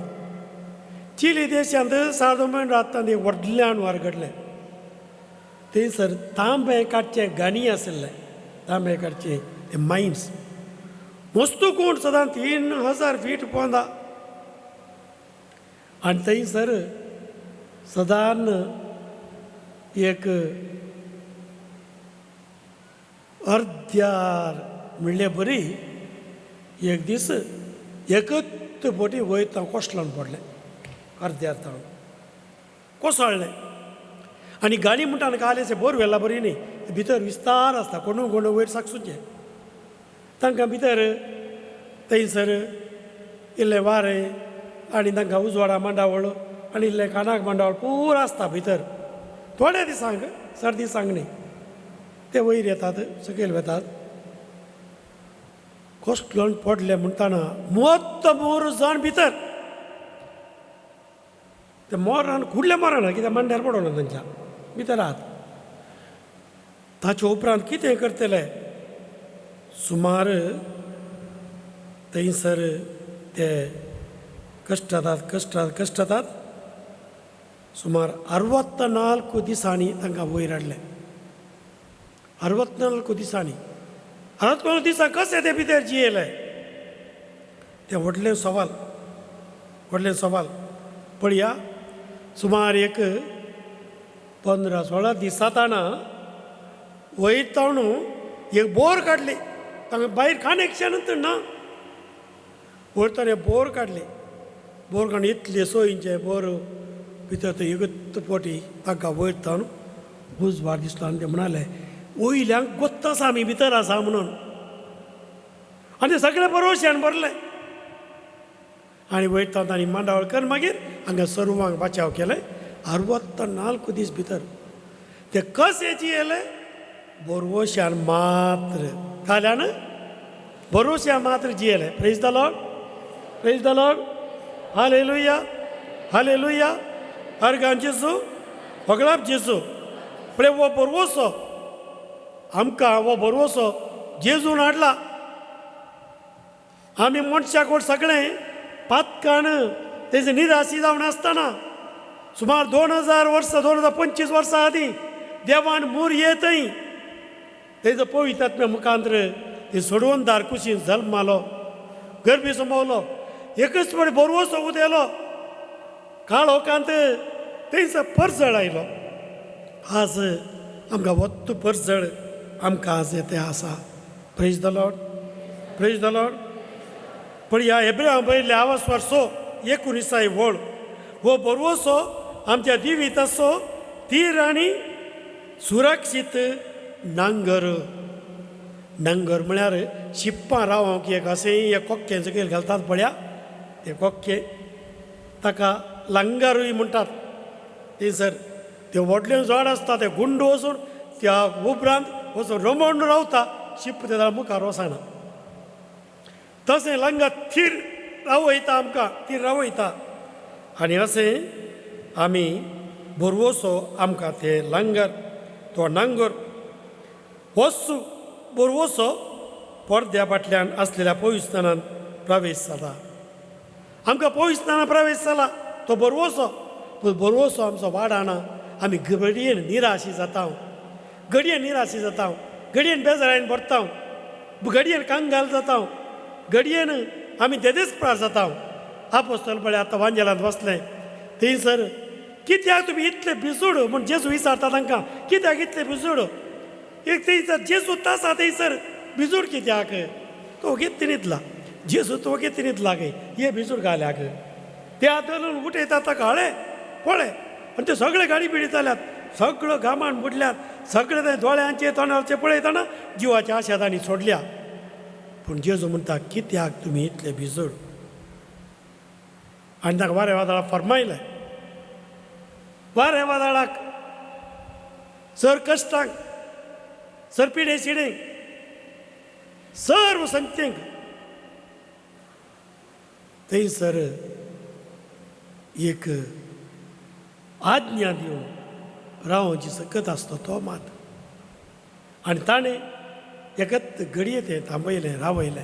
चिली देशांत सादोमण रातांत एक व्हडलें आणवार घडलें थंयसर तांबे काडचे गाणी आशिल्ले तांबे काडचे ते मायन्स मस्तू कोण सदां 3000 फीट पोंदा आनी थंयसर सदां एक अर्द्यार म्हणले बरी एक दीस एकच बोटी वयत हांव कोसळून पडलें अर्दे अर्थ कोसळ्ळें आनी गाडी म्हणटा कालें बोर व्हेला बरी न्ही भितर विस्तार आसता कोणू कोणू वयर साकसूचें तांकां भितर थंयसर इल्लें वारें आनी तांकां उजवाडा मांडावळ आनी इल्लें कानाक मांडावळ पूर आसता भितर थोड्या दिसांक सर्दी सांगणी ते वयर येतात सकयल वेतात कोसळून पडले म्हणटाना 33 जाण भितर ते मरण कुडले मरण कित्याक मांड्यार पडोना तांच्या भितर आहात ताचे उपरांत कितें करतले सुमार थंयसर ते कश्टातात सुमार 64 दिसांनी तांकां वयर हाडले 64 दिसांनी 64 दिसां कशें ते भितर जियेले ते व्हडलें सवाल पळया सुमार एक 15-16 दीस जाताना वयता एक बोर काडली तांकां भायर कनेक्शनूच ना वयताना बोर काडली बोर काडून इतले सोयींचे बोर भितर तो एकच पोटी तांकां वयता उजवाड दिसलो आनी ते म्हणाले वयल्यांक गोत्त आसा आमी भितर आसा म्हणून आनी सगळे बरोवश्यान भरले आनी वयता तांणी मांडावळकर मागीर हांगा सर्वांक बचाव केले 64 दीस भितर ते कशे जियेले बरोवश्यान मात्र काल्यान बरोवश्यान मात्र जियेले प्रेज द लॉर्ड हालेलुया अर्गान जेजू होगळाप जेजू पळय वो बरोवसो आमकां वो बरोवसो जेजून हाडला आमी मनशाक सगळें पातकान तेजे निराशी जावन आसतना सुमार 2025 वर्सां आदीं देवान मूर येतय तेजो पवित्रात्म्या मुखांत्र ते सोडून दारकुशीन जल्मालो गरबी संभवलो एकच फावटी बरोवसो उदेलो काळोखांत थंयसर परजळ आयलो आज आमकां वत्त परजळ आमकां आज येते आसा प्रेज द लॉर्ड पण ह्या हेब्रेवां बरयल्ल्या आवाज वर्सो 19 वळ हो बरोवसो आमच्या जिवीत असो तीर आनी सुरक्षीत नांगर म्हळ्यार शिप्पां रावंक एक अशें एक कोक्के सकयल घालतात पळया ते कोक्के ताका लांगारूय म्हणटात थंयसर ते व्हडलें झाड आसता ते गुंड वचून त्या उपरांत वचून रमोवन रावता शिप्प तेजा मुखार वचना तशें लांगार थीर रावयता आमकां तीर रावयता आनी अशें आमी बरोवसो आमकां ते लांगर तो नांगर वस्तू बरोवसो पडद्या फाटल्यान आसलेल्या पवित्रस्थानांत प्रवेश जाता आमकां पवित्रस्थानांत प्रवेश जाला तो बरोवसो आमचो वाडाना आमी घडयेन निराशी जाता घडयेन बेजारायन पडटा घडयेन कांगाल जाता घडयेन आमी देदेस्पार जाता आपोस्तल पळय आतां वांजेलांत वचलें थंयसर कित्याक तुमी इतले भिजूड म्हूण जेजू विचारता तांकां कित्याक इतले भिजूड एक थंयसर जेजू आसा थंयसर भिजूड कित्याक तो घेत न्हिदला जेजू तो घेत न्हिदला गे हे भिजूड घाल्याक ते आदरून उठयता ताका हळे पळय आनी ते सगळे गाडी बिडी जाल्यात सगळो घामान बुडल्यात सगळे ते दोळ्यांचे तोंडारचे पळयतना जिवाच्या आशेतांनी सोडल्या पूण जेजू म्हणटा कित्याक तुमी इतले भिजूड आनी ताका वारें वादळाक फरमायलें वारें वादळाक सर कश्टांक सर पिडे शिडेक सर्व संख्येक थंयसर एक आज्ञा दिवन रावोवची सकत आसता तो मात आनी ताणें एकत घडये तें थांबयलें रावयलें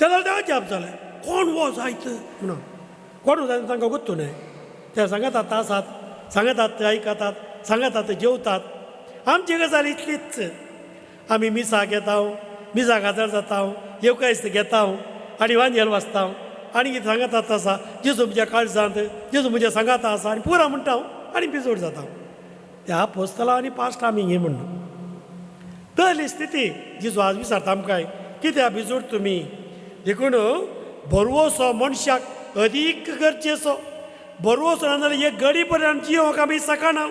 तेन्ना ते अजाप जालें कोण वो जायत म्हणून कोण जायत तांकां गुत्तू न्हय ते सांगातात आसात सांगतात ते आयकतात सांगतात ते जेवतात आमची गजाल इतलीच आमी मिसा घेता मिसाक आदार जाता येवकायस्त घेता आनी वांजेल वाचता आनी कितें सांगतात आसा जेजू म्हज्या काळजांत जेजू म्हज्या सांगात आसा आनी पुरा म्हणटा आनी बिजोड जाता ते आपोस्तलां आनी पास्ट आमी हें म्हणना तसली स्थिती जेजू आज विचारता आमकां कित्याक बिजोड तुमी देखून बरवोसो मनशाक अदीक गरजेचो. बरवोसो ना जाल्यार एक घडी पर्यंत जियोंक आमी सकाना.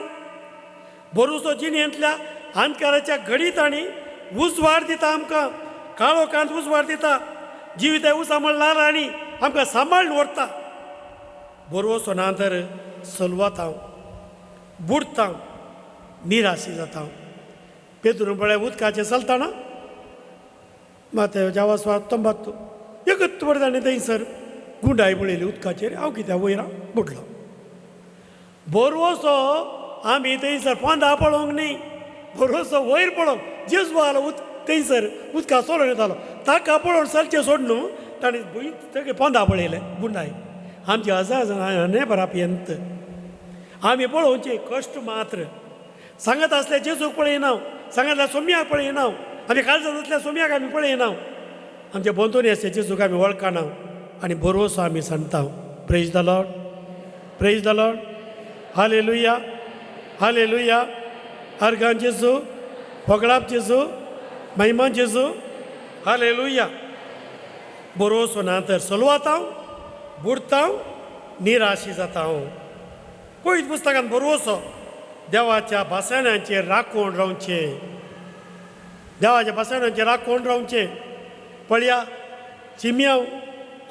बरवोसो जिणेंतल्या अंधकाराच्या घडीत आनी उजवाड दिता आमकां, काळोखांत उजवाड दिता. जिविताय उसा म्हणल्यार आनी आमकां सांबाळून व्हरता. बरवोसो ना तर सलवात बुडता, निराशी जाता. पेद्रू म्हळ्यार उदकाचें चलताना माते जावा स्वाद तंबात्तू एकच वर ताणें थंयसर गुंडाय पळयली उदकाचेर. हांव कित्याक वयर बुडलो. बरवोसो आमी थंयसर पोंदा पळोवंक न्ही, बरवोसो वयर पळोवंक. जेजू आलो थंयसर उदका चलोवन येतालो, ताका पळोवन चलचें सोड न्हू. ताणें सगळें पोंदा पळयलें गुंडाय. आमची अजाने बरापियंत आमी पळोवचें कश्ट मात्र. सांगत आसले जेजूक पळयना, सांगतल्या सोम्याक पळयना, आमी काळजांत आसल्या सोम्याक आमी पळयना. आमचे बंदोनी आसले जेजूक आमी वळखना आनी बरवोसो आमी सांगता. Praise the lord, praise the lord. Hallelujah, hallelujah. अर्गान जेजू, होगळाप जेजू, महिमान जेजू. हालेलुया. बरवोसो ना तर सलवाता, बुडता, निराशी जाता. पळयत पुस्तकांत बरवोसो देवाच्या बासाण्यांचेर राखून रावचें, देवाच्या बासाण्यांचेर राखून रावचें. पळया चिमयां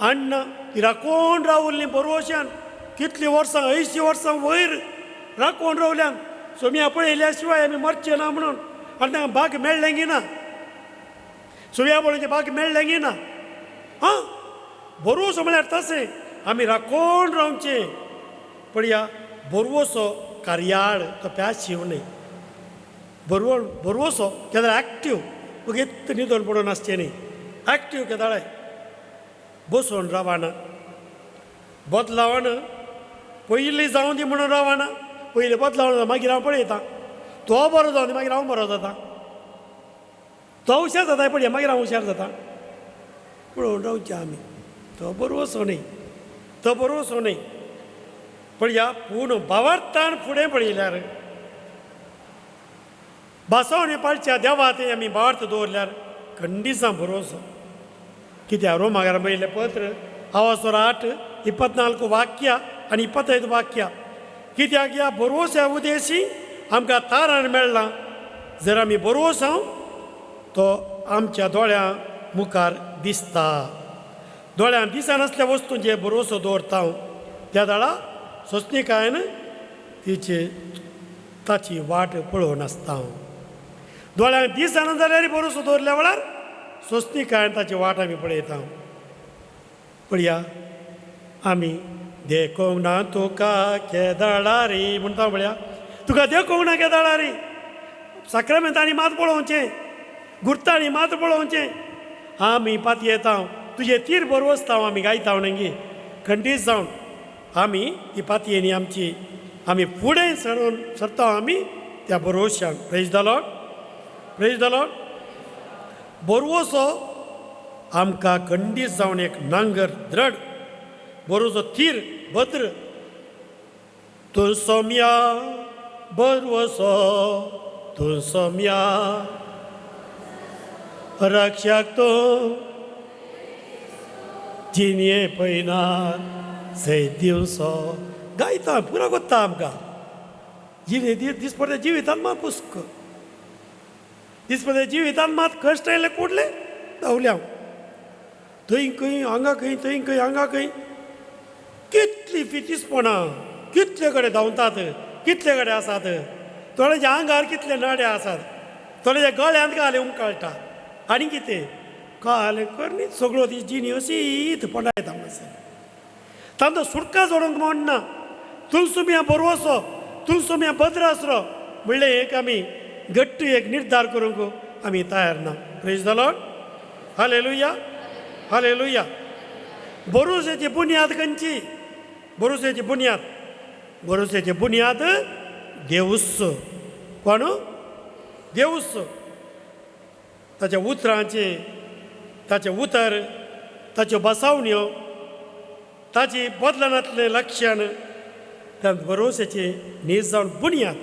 अण्णा ती राखून रावल्लीं बरवोशान. कितलीं वर्सां 80 वर्सां वयर राखून रावल्यान. सोम्या पळयल्या शिवाय आमी मरचे ना म्हणून. आनी तांकां भाग मेळ्ळें गी ना, सोम्या पळोवचें भाग मेळ्ळें गी ना. हां, बरवोसो म्हळ्यार तशें आमी राखून रावचें. पळया बरवोसो कार्याळ तो पॅसीव न्ही. बरवोसो केदार एक्टीव, उगीत न्हिदोन पडून आसचें न्ही. एक्टीव केदाळे बसून रावना, बदलावण पयलीं जावं दी म्हणून रावना. पयलीं बदलावण मागीर हांव पळयतां. तो बरो जावन मागीर हांव बरो जाता. तो हुशार जाता पळया मागीर हांव हुशार जाता. पळोवन रावचें आमी. तो बरवोसो न्ही, तो बरवोसो न्ही. पळया पूण भावार्थान फुडें पळयल्यार बासवणे पाळच्या देवा थंय आमी भावार्थ दवरल्यार खंडीत बरवोसो. कित्याक रोमाकारान पळयलें पत्र 8:24 वाक्या आनी 25 वाक्या. कित्याक ह्या बरवोस्या उदेशी आमकां तारण मेळ्ळां. जर आमी बरवोसांव तो आमच्या दोळ्यां मुखार दिसता. दोळ्यान दिसनासल्या वस्तूंचेर बरवोसो दवरता. त्या दाळा सोंसणीकायेन ताची वाट पळोवन आसता. दोळ्यांक दिसना जाल्यार बरवोसो दवरल्या वेळार सोंसणीकायेन ताची वाट आमी पळयता. पळया आमी देखूंक ना तुका केदाळारी म्हणटा. पळया तुका देखूंक ना केदाळारी. साक्रामेंतांनी मात पळोवचें, गुर्तांनी मात पळोवचें. आमी पातयेता येता तुजे तीर बरवोसता आमी गायता न्ही. खंडीत जावन आमी ही पातयेनी आमची आमी फुडें सरता आमी त्या बरवोश्यान. Praise the lord, praise the lord. बरवोसो आमकां खंडीत जावन एक नांगर द्रड, बरवोसो तीर भद्र. तूं सोम्या बरवोसो, तूं सोम्या रक्षक तूं जिने पळयनात से दिवसो. गायता पुरो कोत्ता आमकां. जिने दिसपट्टे जिवितांत मात पुस्क, दिसपट्टे जिवितांत मात कश्ट आयले कुडले धांवल्या. थंय खंय हांगा खंय, थंय खंय हांगा खंय. कितलीं फितीसपणां, कितले कडेन धांवतात, कितले कडेन आसात. थोड्याच्या आंगार कितले नडे आसात, थोड्याच्या गळ्यांत घाले उमकळटा. आनी कितें काल करनी सगळो ती जिणी अशीत पडायता मातशें. तांचो सुटका जोडूंक म्हणना. तुलसुम्या बरवोसो, तुलसुम्या भद्र आसरो म्हणलें एक आमी घट्ट एक निर्धार करूंक आमी तयार ना. Praise the lord. Hallelujah, hallelujah. बरोसेची बुन्याद खंयची? बरोसेची बुन्याद, बरोसेची बुन्याद देवूस. कोण? देवूस. ताच्या उतरांचे, ताचे उतर, ताच्यो बसावण्यो, ताची बदलनांतलें लक्षण, त्या बरोसेची न्हीज जावन बुन्याद.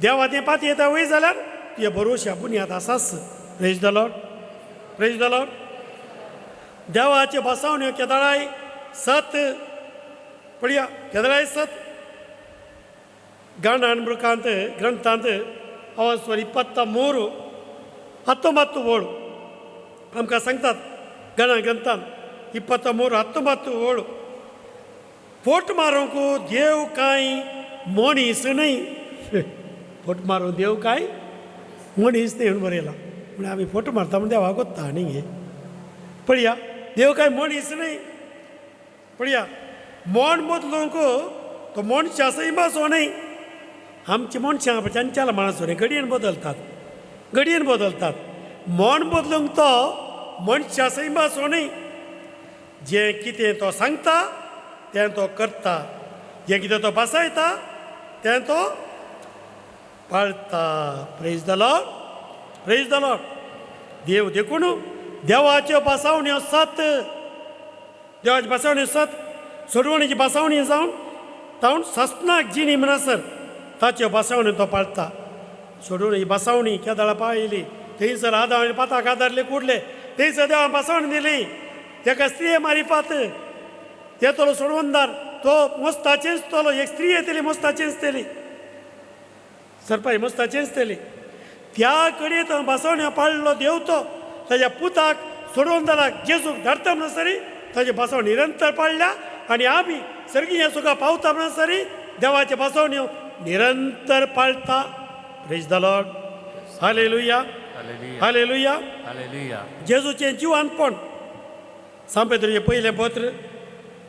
देवा तें पाती येता वय जाल्यार तुजे बरोवश्या बुन्याद आसाच. Praise the lord, praise the Lord. देवाचे बसावण्यो केदाराय सत पळया केदाराय सत ಗಣ ಅನ್ಬೃಕಾಂತ ಗ್ರಂಥಾಂತ ಅವಸ್ವರ 23 19 ಓಳು आमकां सांगतात गणा ग्रंथान 23 19 ओळ फोट मारूंक देव कांय मनीस न्हय फोट मारूंक देव कांय मनीस न्हय म्हणून बरयलां म्हण आमी फोटो मारता म्हण देवाक कोत्ता न्ही हे पळया देव कांय मनीस न्हय पळया मोण बदलूंक तो मनशां आसा इमासो न्हय आमची मनशां चंचल माणसो न्हय घडयेन बदलतात मोण बदलूंक तो मनशा सैमासो न्हय जें कितें तो सांगता तें तो करता जें कितें तो बसयता तें तो पाळता प्रेज द लॉर्ड देव देखून देवाच्यो बसावण्यो सत देवाच्यो बसावण्यो सत सोडवणीची बसावणी जावन सस्नाक जी निमनासर ताच्यो बसावण्यो तो पाळता सोडवणी बसावणी केदाळा पाळिली थंयसर आदावणे पाताक आदारले कुडले थंयसर देवा बसावणी दिली तेका स्त्रिये मारिफात येतलो सोडवणदार तो मस्ताचेंच तोलो एक स्त्री येतली मस्ताचेंच तेली सरपाई मस्ताचेंच तेली त्या कडेन तो बसावण्यो पाळलो देव तो ताच्या पुताक सोडवणदाराक जेजूक धाडटा म्हणसरी ताची बसावणी निरंतर पाळल्या आनी आमी सर्गीय सुखा पावता म्हणसरी देवाचे बसावण्यो निरंतर पाळता praise the lord hallelujah hallelujah जेजूचें जिवानपण सांपेद्रीचें पयलें पत्र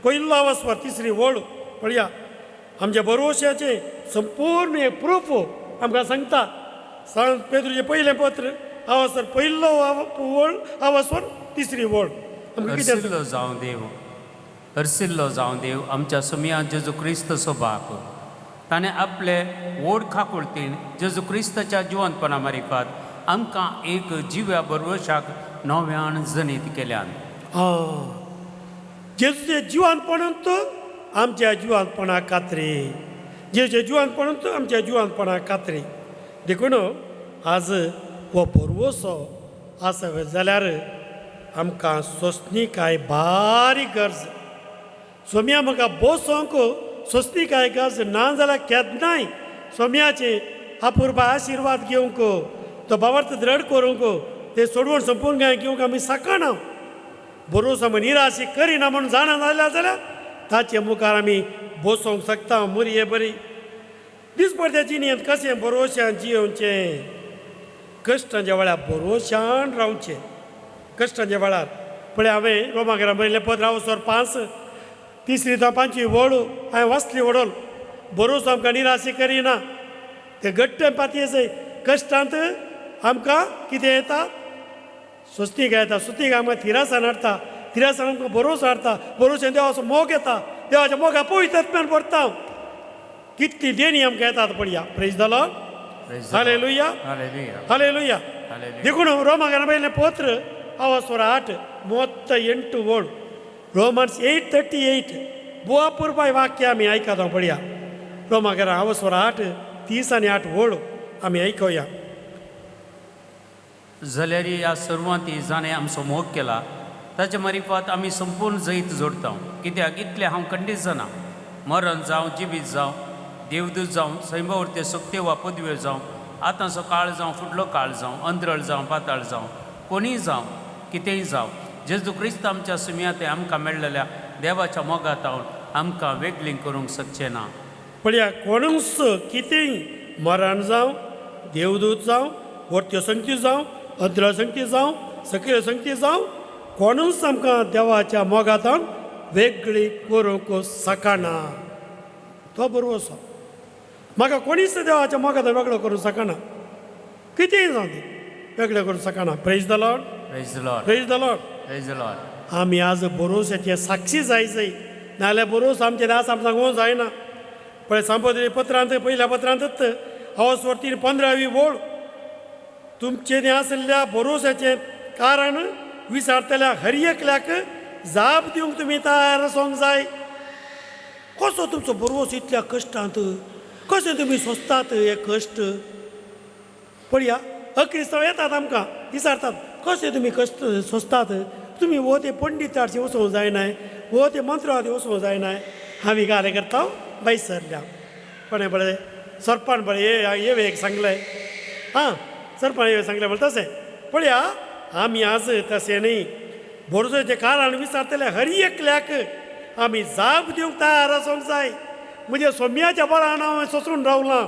पयलो आवास्वर 3री ओळ पळया आमच्या भरवशाचें संपूर्ण एक प्रूफ आमकां सांगता सांपेद्रीचें पयलें पत्र आवास्वर पयलो ओळ आवास्वर 3री ओळ आमकां कितें हरसिल्लो जावं देव आमच्या सुमयान जेजू क्रिस्त सोबाक ताणें आपले ओड खाकुळतीन जेजू क्रिस्ताच्या जिवंतपणा मारिफात आमकां एक जिव्या बरवशाक नव्यान जनीत केल्यान जेजूचे जिवानपणांत आमच्या जिवानपणाक कात्री जेजूचे जिवानपणांत आमच्या जिवानपणाक कात्री देखून आज हो बरवसो आसा जाल्यार आमकां सोंसणीकाय बारीक गरज सोम्या म्हाका बसोंक सोंसणीकाय गरज ना जाल्यार केन्नाय सोम्याचे अपुर्बा आशिर्वाद घेवंक तो भावार्थ दृढ करूंक ते सोडवण संपूर्ण घेवंक आमी सकाळ बरोवसो निराशी करिना म्हणून जाणा जाल्यार ताचे मुखार आमी बसोंक शकता मुरये बरी दिसपट्ट्या जिणेंत कशें बरोवशान जियोवचें कश्टांच्या वेळार बरोवशान रावचें कश्टांच्या वेळार पळय हांवें रोमागरा बरयलें पत्र आवास्वर 5 3री तो 5वी ओळ हांवें वाचली ओडोल बरोवसो आमकां निराशी करिना ते घट्ट पातयेचय कश्टांत आमकां कितें येता सोस्तीक येता सुतीक आमकां थिरासान हाडटा थिरासान आमकां बरोवसो हाडटा बरोवशान देवाचो मोग येता देवाच्या मोगा पवित्र आत्म्यान भरता कितली देणी आमकां येतात पळया praise the lord hallelujah hallelujah देखून रोमागरा बरयलें पत्र आवास्वर 8:38 ओळ रोमन्स 8:38 बुआपुरबाय वाक्य आमी आयकता पळया रोमागरा आवास्वर 8:30 आनी 8 ओळ आमी आयकया जाल्यार ह्या सर्वांती जाणें आमचो मोग केला ताचे मारिफात आमी संपूर्ण जैत जोडटा कित्याक इतले हांव खंडीत जाना मरण जावं जिवीत जावं देवदूत जावं सैमवर्ते सक्ते वा पदव्यो जावं आतांचो काळ जावं फुडलो काळ जावं अंतरळ जावं पाताळ जावं कोणीय जावं कितेंय जावं जेजू क्रिस्त आमच्या सुमयाते आमकां मेळलेल्या देवाच्या मोगात आमकां वेगळीं करूंक शकचें ना पळया कोणूच कितेंय मरण जावं देवदूत जावं वर्त्यो संगती जावं अंतराळ संगती जावं सकयल संगती जावं कोणूच आमकां देवाच्या मोगातान वेगळी करूंक शकना तो बरोबर आसा म्हाका कोणीच देवाच्या मोगातान वेगळो करूंक शकना कितेंय जावं ती वेगळें करूंक शकना praise the lord praise the lord praise the lord praise the Lord आमी आज बरोवशाचे साक्षी जायचय नाल्यार बरोवस आमचे दास आमकां सांगूंक जायना पळय सांपोद्री पत्रांत पयल्या पत्रांतच आवास्वर 3:15वी ओळ तुमचे आसलेल्या बरोवशाचें कारण विचारतल्या हर एकल्याक जाप दिवंक तुमी तयार आसूंक जाय कसो तुमचो बरोवस इतल्या कश्टांत कशें तुमी सोंसतात हे कश्ट पळया अक्रिस्तांव येतात आमकां विचारतात कशें तुमी कश्ट सोंसतात तुम्ही वो ते पंडित हाडचे वचूंक जायनाय वो ते मंत्र हाती वचूंक जायनाय हांवें घालें करता बाई सरल्या पण बरें सरपण बरें ये एक सांगलें हां सरपण ये सांगलें म्हणटा तशें पळया आमी आज तशें न्ही बोरजोचें कारण विचारतले हर एकल्याक आमी जाप दिवंक तयार आसूंक जाय म्हणजे सोम्याच्या बळान हांव सोंसून रावलां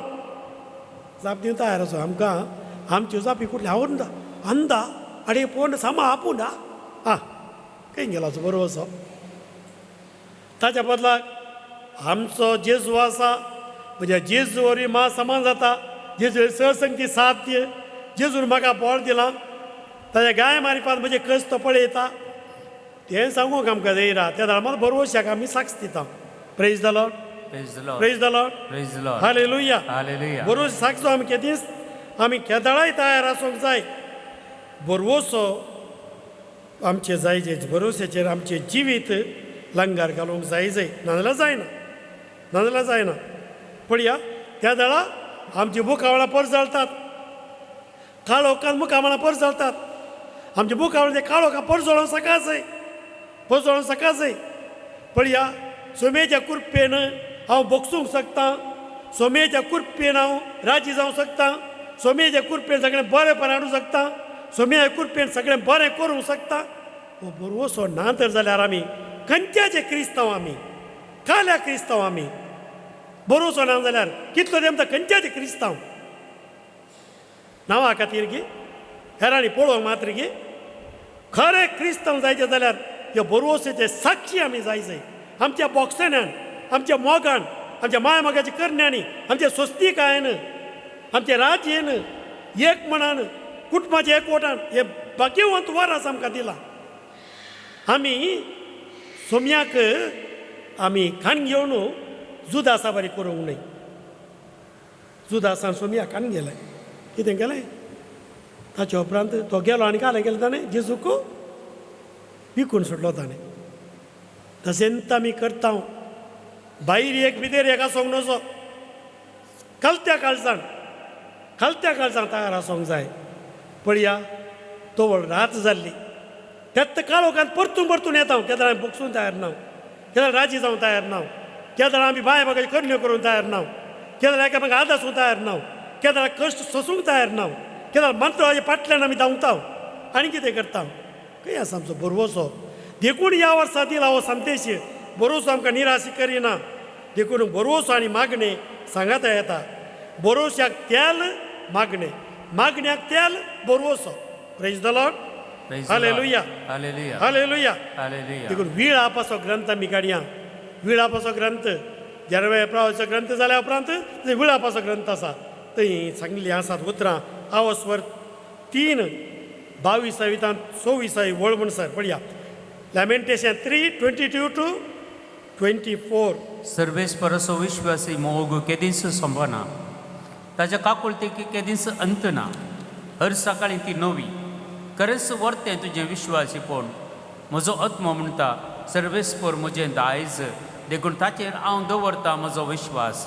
जाप दिवंक तयार आसूं आमकां आमच्यो जापी कुठल्या आवडटा अंदा अडे पोंड सामा आपूंडा आं खंय गेलो बरोबर असो ताच्या बदलाक आमचो जेजू आसा म्हणजे जेजू वरी मा समान जाता जेजू सरसंगती साथ दिय जेजून म्हाका बळ दिलां ताच्या गाय मारिपात म्हणजे कस तो पळयता तें सांगूंक आमकां देयरा त्या धर्मात बरोवशाक आमी साक्ष दिता praise the lord praise the Lord Praise the Lord. Hallelujah Hallelujah. बरोवस साक्षो आमी केदीस आमी केदाळाय तयार आसूंक जाय बरोवसो आमचे जाय जे बरोवसेचेर आमचें जिवीत लंगार घालूंक जाय नाजाल्यार जायना पळया त्या दळा आमची बुकावळां परजळटात काळोखान मुखामळां परजळटात आमचे बुकावळ ते काळोखां परजळोवन सकाळ जाय पळया सोमेच्या कुरपेन हांव बोगसूंक शकता सोमेच्या कुरपेन हांव राजी जावंक शकता सोमेच्या कुरपेन सगळें बरेंपण हाडूंक शकता सोम्या कुरपेन सगळें बरें करूंक शकता हो बरोवसो ना तर जाल्यार आमी खंयच्याचे क्रिस्तांव आमी काल्या क्रिस्तांव आमी बरोवसो ना जाल्यार कितलो तेमकां खंयच्याचे क्रिस्तांव नांवा खातीर गे हेरांनी पळोवंक मात्र गे खरें क्रिस्तांव जायचे जाल्यार ह्यो बरोवसेचे साक्षी आमी जाय आमच्या बॉक्सांनी आमच्या मोगान आमच्या माय मोगाच्या करण्यांनी आमच्या स्वस्तिकायेन आमच्या राज्येन एक मनान कुटुंबाच्या एकवटान हे भाग्यवंत वरास आमकां दिला आमी सोम्याक आमी खाण घेवन जुदासा बरी करूंक न्हय जुदासान सोम्या खाण गेलें कितें केलें ताच्या उपरांत तो गेलो आनी कालें केलें ताणें जेजूक विकून सुटलो ताणें तशेंच आमी करता भायर एक भितर एक आसूंक नजो खालत्या काळजान तयार आसूंक जाय पळया तो रात जाल्ली तेत काळोखान परतून येता केदार आमी बोगसून तयार ना केदार राजी जावंक तयार ना केदार आमी बाय बागाची करण्यो करूंक तयार ना केदार एकामेकांक आदासूंक तयार ना केदार कश्ट सोसूंक तयार ना केदार मंत्राचे फाटल्यान आमी धांवता आनी कितें करता खंय आसा आमचो बरोवसो देखून ह्या वर्सा दिला हो संदेश बरोवसो आमकां निराशी करिना देखून बरोवसो आनी मागणें सांगाता येता बरोवश्याक तेल मागण्याक तेल बरोवसो praise the lord hallelujah Hallelujah. Hallelujah Hallelujah. देखून वीळ आपाचो ग्रंथ आमी काडया वीळ आपाचो ग्रंथ जरवया प्रवाचो ग्रंथ जाल्या उपरांत वीळ आपाचो ग्रंथ आसा थंय सांगलेली आसात उतरां आवस्वर 3:22 तान 26 वळ म्हण सर पळया लॅमेंटेशन 3:22-24 सर्वेस्परसो विश्वासी मोग केदीस संपना ताच्या काकुळतेक केदीस अंत ना हर सकाळी ती नवी खरेंच वर्तें तुजें विश्वासीपण म्हजो आत्मो म्हणटा सर्वेस्पर म्हजें दायज देखून ताचेर हांव दवरतां म्हजो विश्वास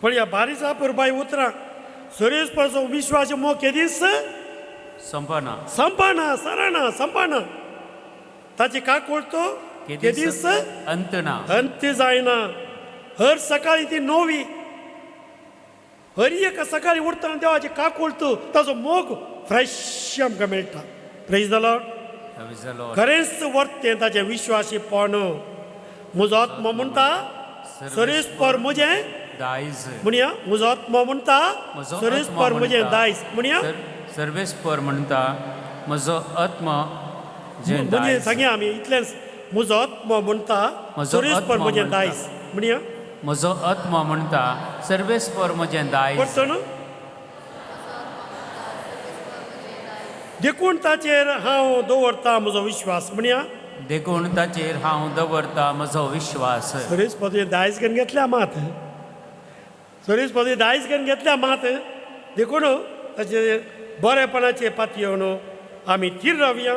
पळया बारीसा पुरबाई उतरां सर्वेस्परचो विश्वास मोग केदीस संपना संपना ताची काकूळ तो केदीस अंत ना अंत जायना हर सकाळी ती नवी हर एक सकाळी उठतना देवाची काकूळ तूं ताचो मोग फ्रेश आमकां मेळटा प्रेज द लॉर्ड खरेंच वर्तें ताचें विश्वासीपण म्हजो आत्मो म्हणटा सर्वेस्पर म्हजें दायज म्हणया म्हजो आत्मो म्हणटा सर्वेस्पर म्हजें दायज म्हणया सर्वेस्पर म्हणटा म्हजो आत्मा म्हणजे सांगया आमी इतलेंच म्हजो आत्मो म्हणटा सर्वेस्पर म्हजें दायज म्हणया म्हजो आत्मा म्हणटा सर्वेस्पर म्हजें दायज पडटो न्हू देखून ताचेर हांव दवरता म्हजो विश्वास म्हणया देखून ताचेर हांव दवरता म्हजो विश्वास सर्वेस्पराचें दायज घेवन घेतल्या मात सर्वेस्पराचें दायज घेवन घेतल्या मात देखून ताचे बरेपणाचे पातयेवन आमी थीर रावया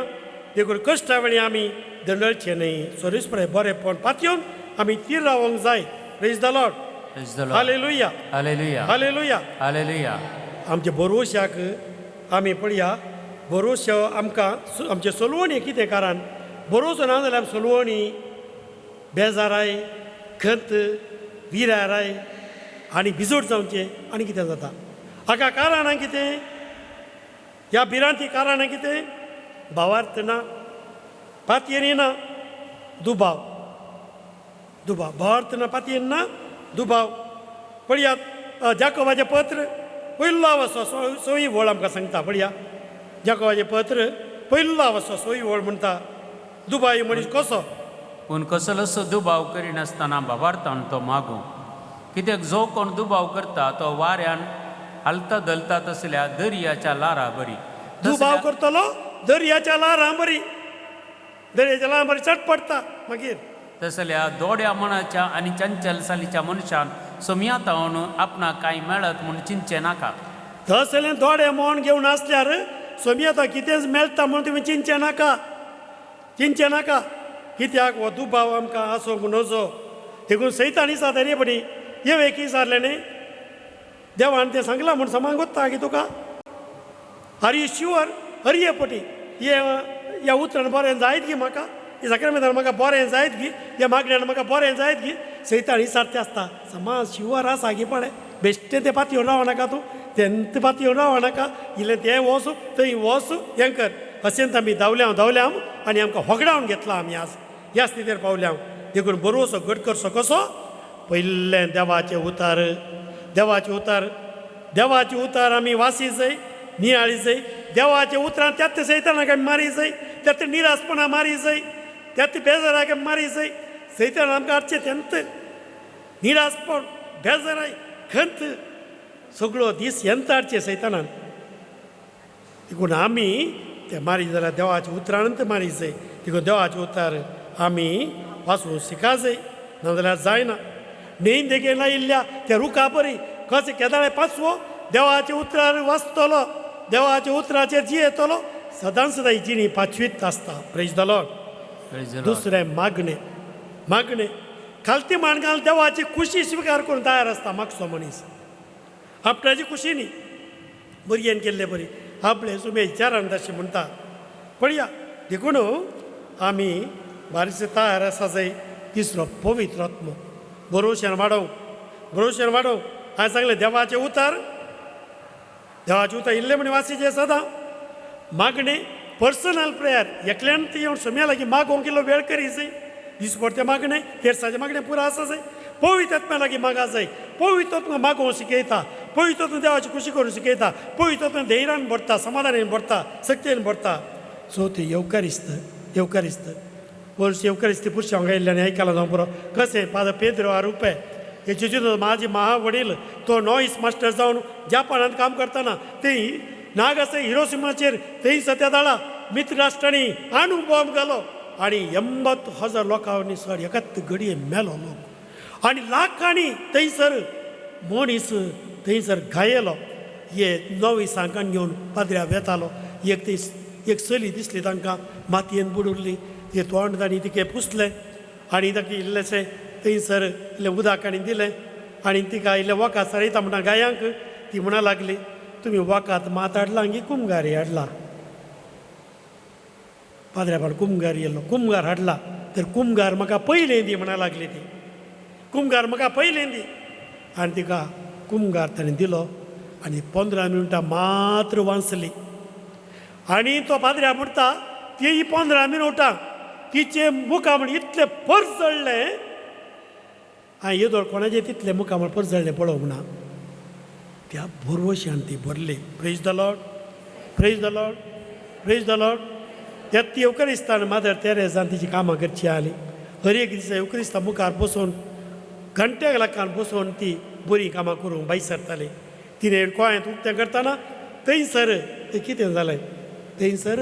देखून कश्टा वेळी आमी दंडळचे न्हय सर्वेस्पराचें बरेपण पातयेवन आमी थीर रावंक जाय praise the lord hallelujah hallelujah hallelujah hallelujah आमच्या बरोवश्याक आमी पळया बरोवश्यो आमकां आमचे सोलवणी कितें कारण बरोवचो ना जाल्यार सोलवणी बेजाराय खंत विराराय आनी बिजोड जावचें आनी कितें जाता हाका कारणां कितें ह्या भिरांती कारणां कितें भावार्थ ना पातयेनी ना दुबाव भावार्थ ना पातयेन ना दुबाव पळयात जाकोबाचें पत्र पयलो आवाजो 6वी वळ आमकां सांगता पळया जाकोबाचें पत्र पयलो आवाजो 6वी वळ म्हणटा दुबावी मनीस कसो पूण कसलोसो दुबाव करिनासतना भावार्थान तो मागूं कित्याक जो कोण दुबाव करता तो वाऱ्यान हालता धलता तसल्या दर्याच्या लारा बरी दुबाव करतलो दर्याच्या लारां बरी दर्याच्या लारां बरी चट पडटा मागीर तसल्या दोड्या मनाच्या आनी चंचलसालीच्या मनशान सोमयातावन आपणाक कांय मेळत म्हूण चिंतचें नाका तसलें थोडें मन घेवन आसल्यार सोमयेता कितेंच मेळटा म्हूण तुमी चिंतचें नाका कित्याक हो दुबाव आमकां आसूंक नजो देखून सैतान दिसता रे बडी हे वेकी सारलें न्ही देवान तें सांगलां म्हूण समांग वता की तुका आर यू शुअर हरये पटी ह्या उतरान बरें जायत गी म्हाका हे सक्रमेंतान म्हाका बरें जायत गी ह्या मागण्यान म्हाका बरें जायत गी सैतान विचारते आसता समाज शुअर आसा गी पळय बेश्टें तें पातयेवन रावं नाका तूं तेंत पातयेवन रावं नाका इल्लें तें वच थंय वच हें कर अशेंत आमी धांवल्या आनी आमकां होगडावन घेतला आमी आज ह्या स्थितीर पावल्या देखून बरोवचो घट करचो कसो पयलें देवाचे उतार आमी वासी जाय नियाळी जाय देवाचे उतरां त्यात सैतानाक आमी मारी जाय त्यात निरासपणां मारी जाय त्यात बेजाराक आमी मारी जाय सैतान आमकां हाडचें तेंत निरासपण बेजाराय खंत सगळो दीस हेंत हाडचें सैतानान देखून आमी ते मारी जाल्यार देवाच्या उतरांत मारी जाय देखून देवाचे उतार आमी वाचूंक शिका जाय नाजाल्यार जायना न्हंय देगेर लायिल्ल्या त्या रुखा बरी कशें केदाळे पांचवो देवाचे उतरार वाचतलो देवाच्या उतराचेर जियेतलो सदांच सदां ही जिणी पांचवीत आसता प्रेज द लॉर्ड दुसरें मागणें खालती माणगाल देवाची खुशी स्विकार करून तयार आसता मागचो मनीस आपणाची खुशी न्ही भुरग्यान केल्ले बरी आपले सुमे विचारान तशें म्हणटा पळया देखून आमी बारीकशे तयार आसा जाय तिसरो पवित्र आत्मो बरोवश्यान वाडोवंक हांवें सांगलें देवाचे उतार इल्ले म्हणे वासीचे सदां मागणें पर्सनल प्रेयर एकल्यान ती येवन सोम्या लागीं मागोवंक इल्लो वेळ करी जाय दिसपडचें मागणें तेरसाचें मागणें पुरो आसा जाय पवित्र आत्म्या लागीं मागा जाय पवित्र आत्मा मागोवंक शिकयता पवित्र आत्मा देवाची खुशी करूंक शिकयता पवित्र आत्मा धैर्यान भरता समाधानान भरता शक्तीन भरता सो ती येवकारिस्त वर्ष येवकारिस्ती पुरुश हांगा येयल्ल्यान आयकलां जावं बरो कशें फादर पेद्रो आरुपे हे चिंतून म्हाजी महावडील तो नॉईस मास्टर जावन जापानांत काम करतना थंय नागासे हिरोशिमाचेर थंय सत्यादाळा मित्र राष्ट्रांनी आणू बॉम्ब घालो आनी 80,000 लोकांनी सर एकाच घडये मेलो लोक आनी लाखांनी थंयसर मनीस थंयसर घायेलो हे नॉईसांकां घेवन पाद्र्या वेतालो एक चली दिसली तांकां मातयेन बुडुरली ते तोंड तांणी तिके पुसलें आनी ताका इल्लेशें थंयसर इल्लें उदक आनी दिलें आनी तिका इल्लें वकात सारयता म्हणटा गायांक ती म्हणा लागली तुमी वकात मात हाडला की कुमगारी हाडला पाद्र्यापाड कुमगार येयलो कुमगार हाडला तर कुमगार म्हाका पयलें दी म्हणा लागली ती कुमगार म्हाका पयलें दी आनी तिका कुमगार ताणें दिलो आनी 15 मिनटां मात्र वांचली आनी तो पाद्र्या म्हणटा ती 15 मिनटां तिचे मुखामण इतलें पर्स जळ्ळें हांवें येदोळ कोणाचें तितलें मुखामण पर्स जळ्ळें पळोवंक ना त्या बरोवश्यान ती भरली प्रेज द लॉर्ड त्यात ती येवकारिस्तान मादर तेरेजान तिची कामां करची आली हर एक दिसा येवकारिस्ता मुखार बसून घंट्याक लाखान बसून ती बरीं कामां करूंक भायर सरताली तिणें गोंयांत उक्तें करतना थंयसर तें कितें जालें थंयसर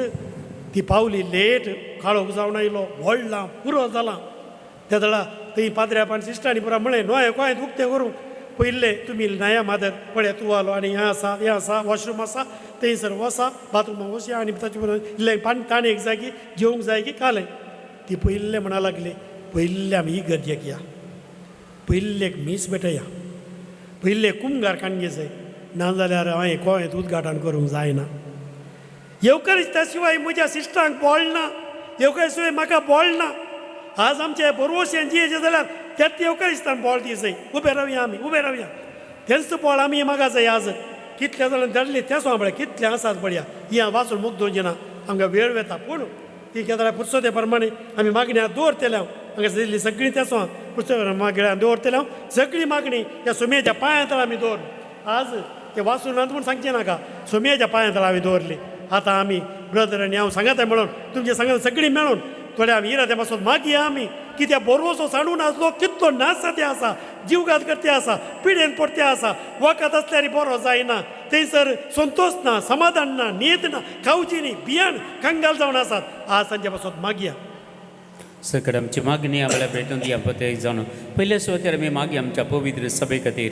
ती पावली लेट काळोख जावन आयलो व्हडला पुरो जाला त्या दळा थंय पाद्र्यापान सिस्टांनी पुरा म्हळें न्हय गोंयांत उक्तें करूंक पयले तुमी नाया मादर पळय तूं आलो आनी हें आसा वॉशरूम आसा थंयसर वसा बाथरुमाक वसया आनी ताचे बरोबर इल्लें पाणी ताणें एक जागी जेवंक जाय की कालें ती पयले म्हणा लागली पयले आमी इगर्जेक या पयलेक मीस भेटया पयले कुमगार काणगे जाय नाजाल्यार हांवें गोंयांत उदघाटन करूंक जायना येवकारिस्ता शिवाय म्हज्या सिस्टरांक बोळना, येवकारिस्ता शिवाय म्हाका बोळना. आज आमचे बरोवशें जियेचें जाल्यार त्याच येवकारिस्तान बोळ दी जाय. उबे रावया. तेंच बोळ आमी म्हाका जाय. आज कितले जाणां धरले तें सांबाळ्या, कितले आसात बळया. ही वाचून मुख दोनचे ना, आमकां वेळ वेता. पूण ती केदारा पुरसो ते प्रमाणे आमी मागणी दवरतले. हांगा दिल्ली सगळी तें पुरसो मागणी दवरतले. सगळी मागणी ह्या सोमयेच्या पांयां तळ आमी दवर. आज ते वाचून म्हूण सांगचें नाका, सोमयेच्या पांयां तळ आमी दवरली. आतां आमी ब्रदर आनी हांव सांगता म्हणून तुमचे सांगता सगळीं मेळून थोड्या आमी इरादे पासून मागया आमी की त्या बोरवोसो सांडून आसलो कितलो नासाते आसा, जीवघात करते आसा, पिडेन पडते आसा. वखद आसल्यार बरो जायना, थंयसर संतोश ना, समाधान ना, न्हीद ना, खावची न्ही, बियाण कंगाल जावन आसात. आज तांचे पासून मागया. सकट आमची मागणी आपल्या भेटून दिया प्रत्येक जावन. पयल्या सुवातेर आमी मागया आमच्या पवित्र सभे खातीर,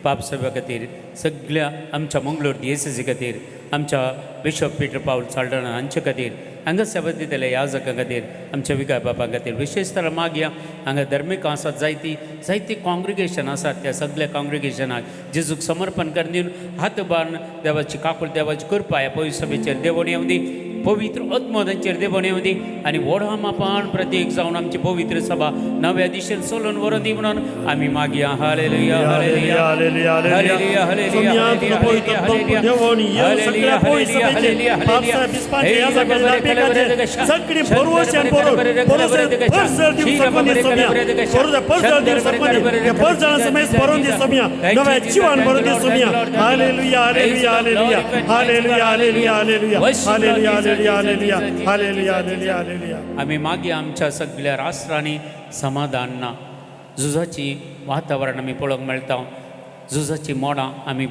पाप सभे खातीर, सगळ्या आमच्या मंगळूर दिएससी खातीर, आमच्या बिशप पीटर पाऊल साल्डन हांचे खातीर, हांगा सेवा दितले याजकां खातीर, आमच्या विकाय बाबा खातीर विशेशतर मागया. हांगा धर्मीक आसात जायती कॉंग्रिगेशन आसात. त्या सगळ्या कॉंग्रिगेशनाक जेजूक समर्पण करून दिवन हात बांदून देवाची काकूळ, देवाची कृपा ह्या पवित्र सभेचेर देवून येवं दी. पवित्र आत्मा तांचेर देवून येवं दी. आनी व्हडा मापान प्रत्येक जावन आमची पवित्र सभा नव्या दिशेन चलोवन व्हरोन दी म्हणून आमी मागया. Hallelujah, hallelujah, hallelujah, hallelujah, hallelujah, सगळी बरोवशें बरोवन परजळ दिवसां दी सोम्या, परजळ दिवसां परजळ समेत बरोवन दी सोम्या, नव्या जिवान बरोवन दी सोम्या. Hallelujah, hallelujah, hallelujah, hallelujah, hallelujah, hallelujah, hallelujah, hallelujah, hallelujah, hallelujah, hallelujah. आमी मागया आमच्या सगळ्या राष्ट्रांनी समाधान ना, झुजाची वातावरण आमी पळोवंक मेळटा, झुजाची मोडां आमी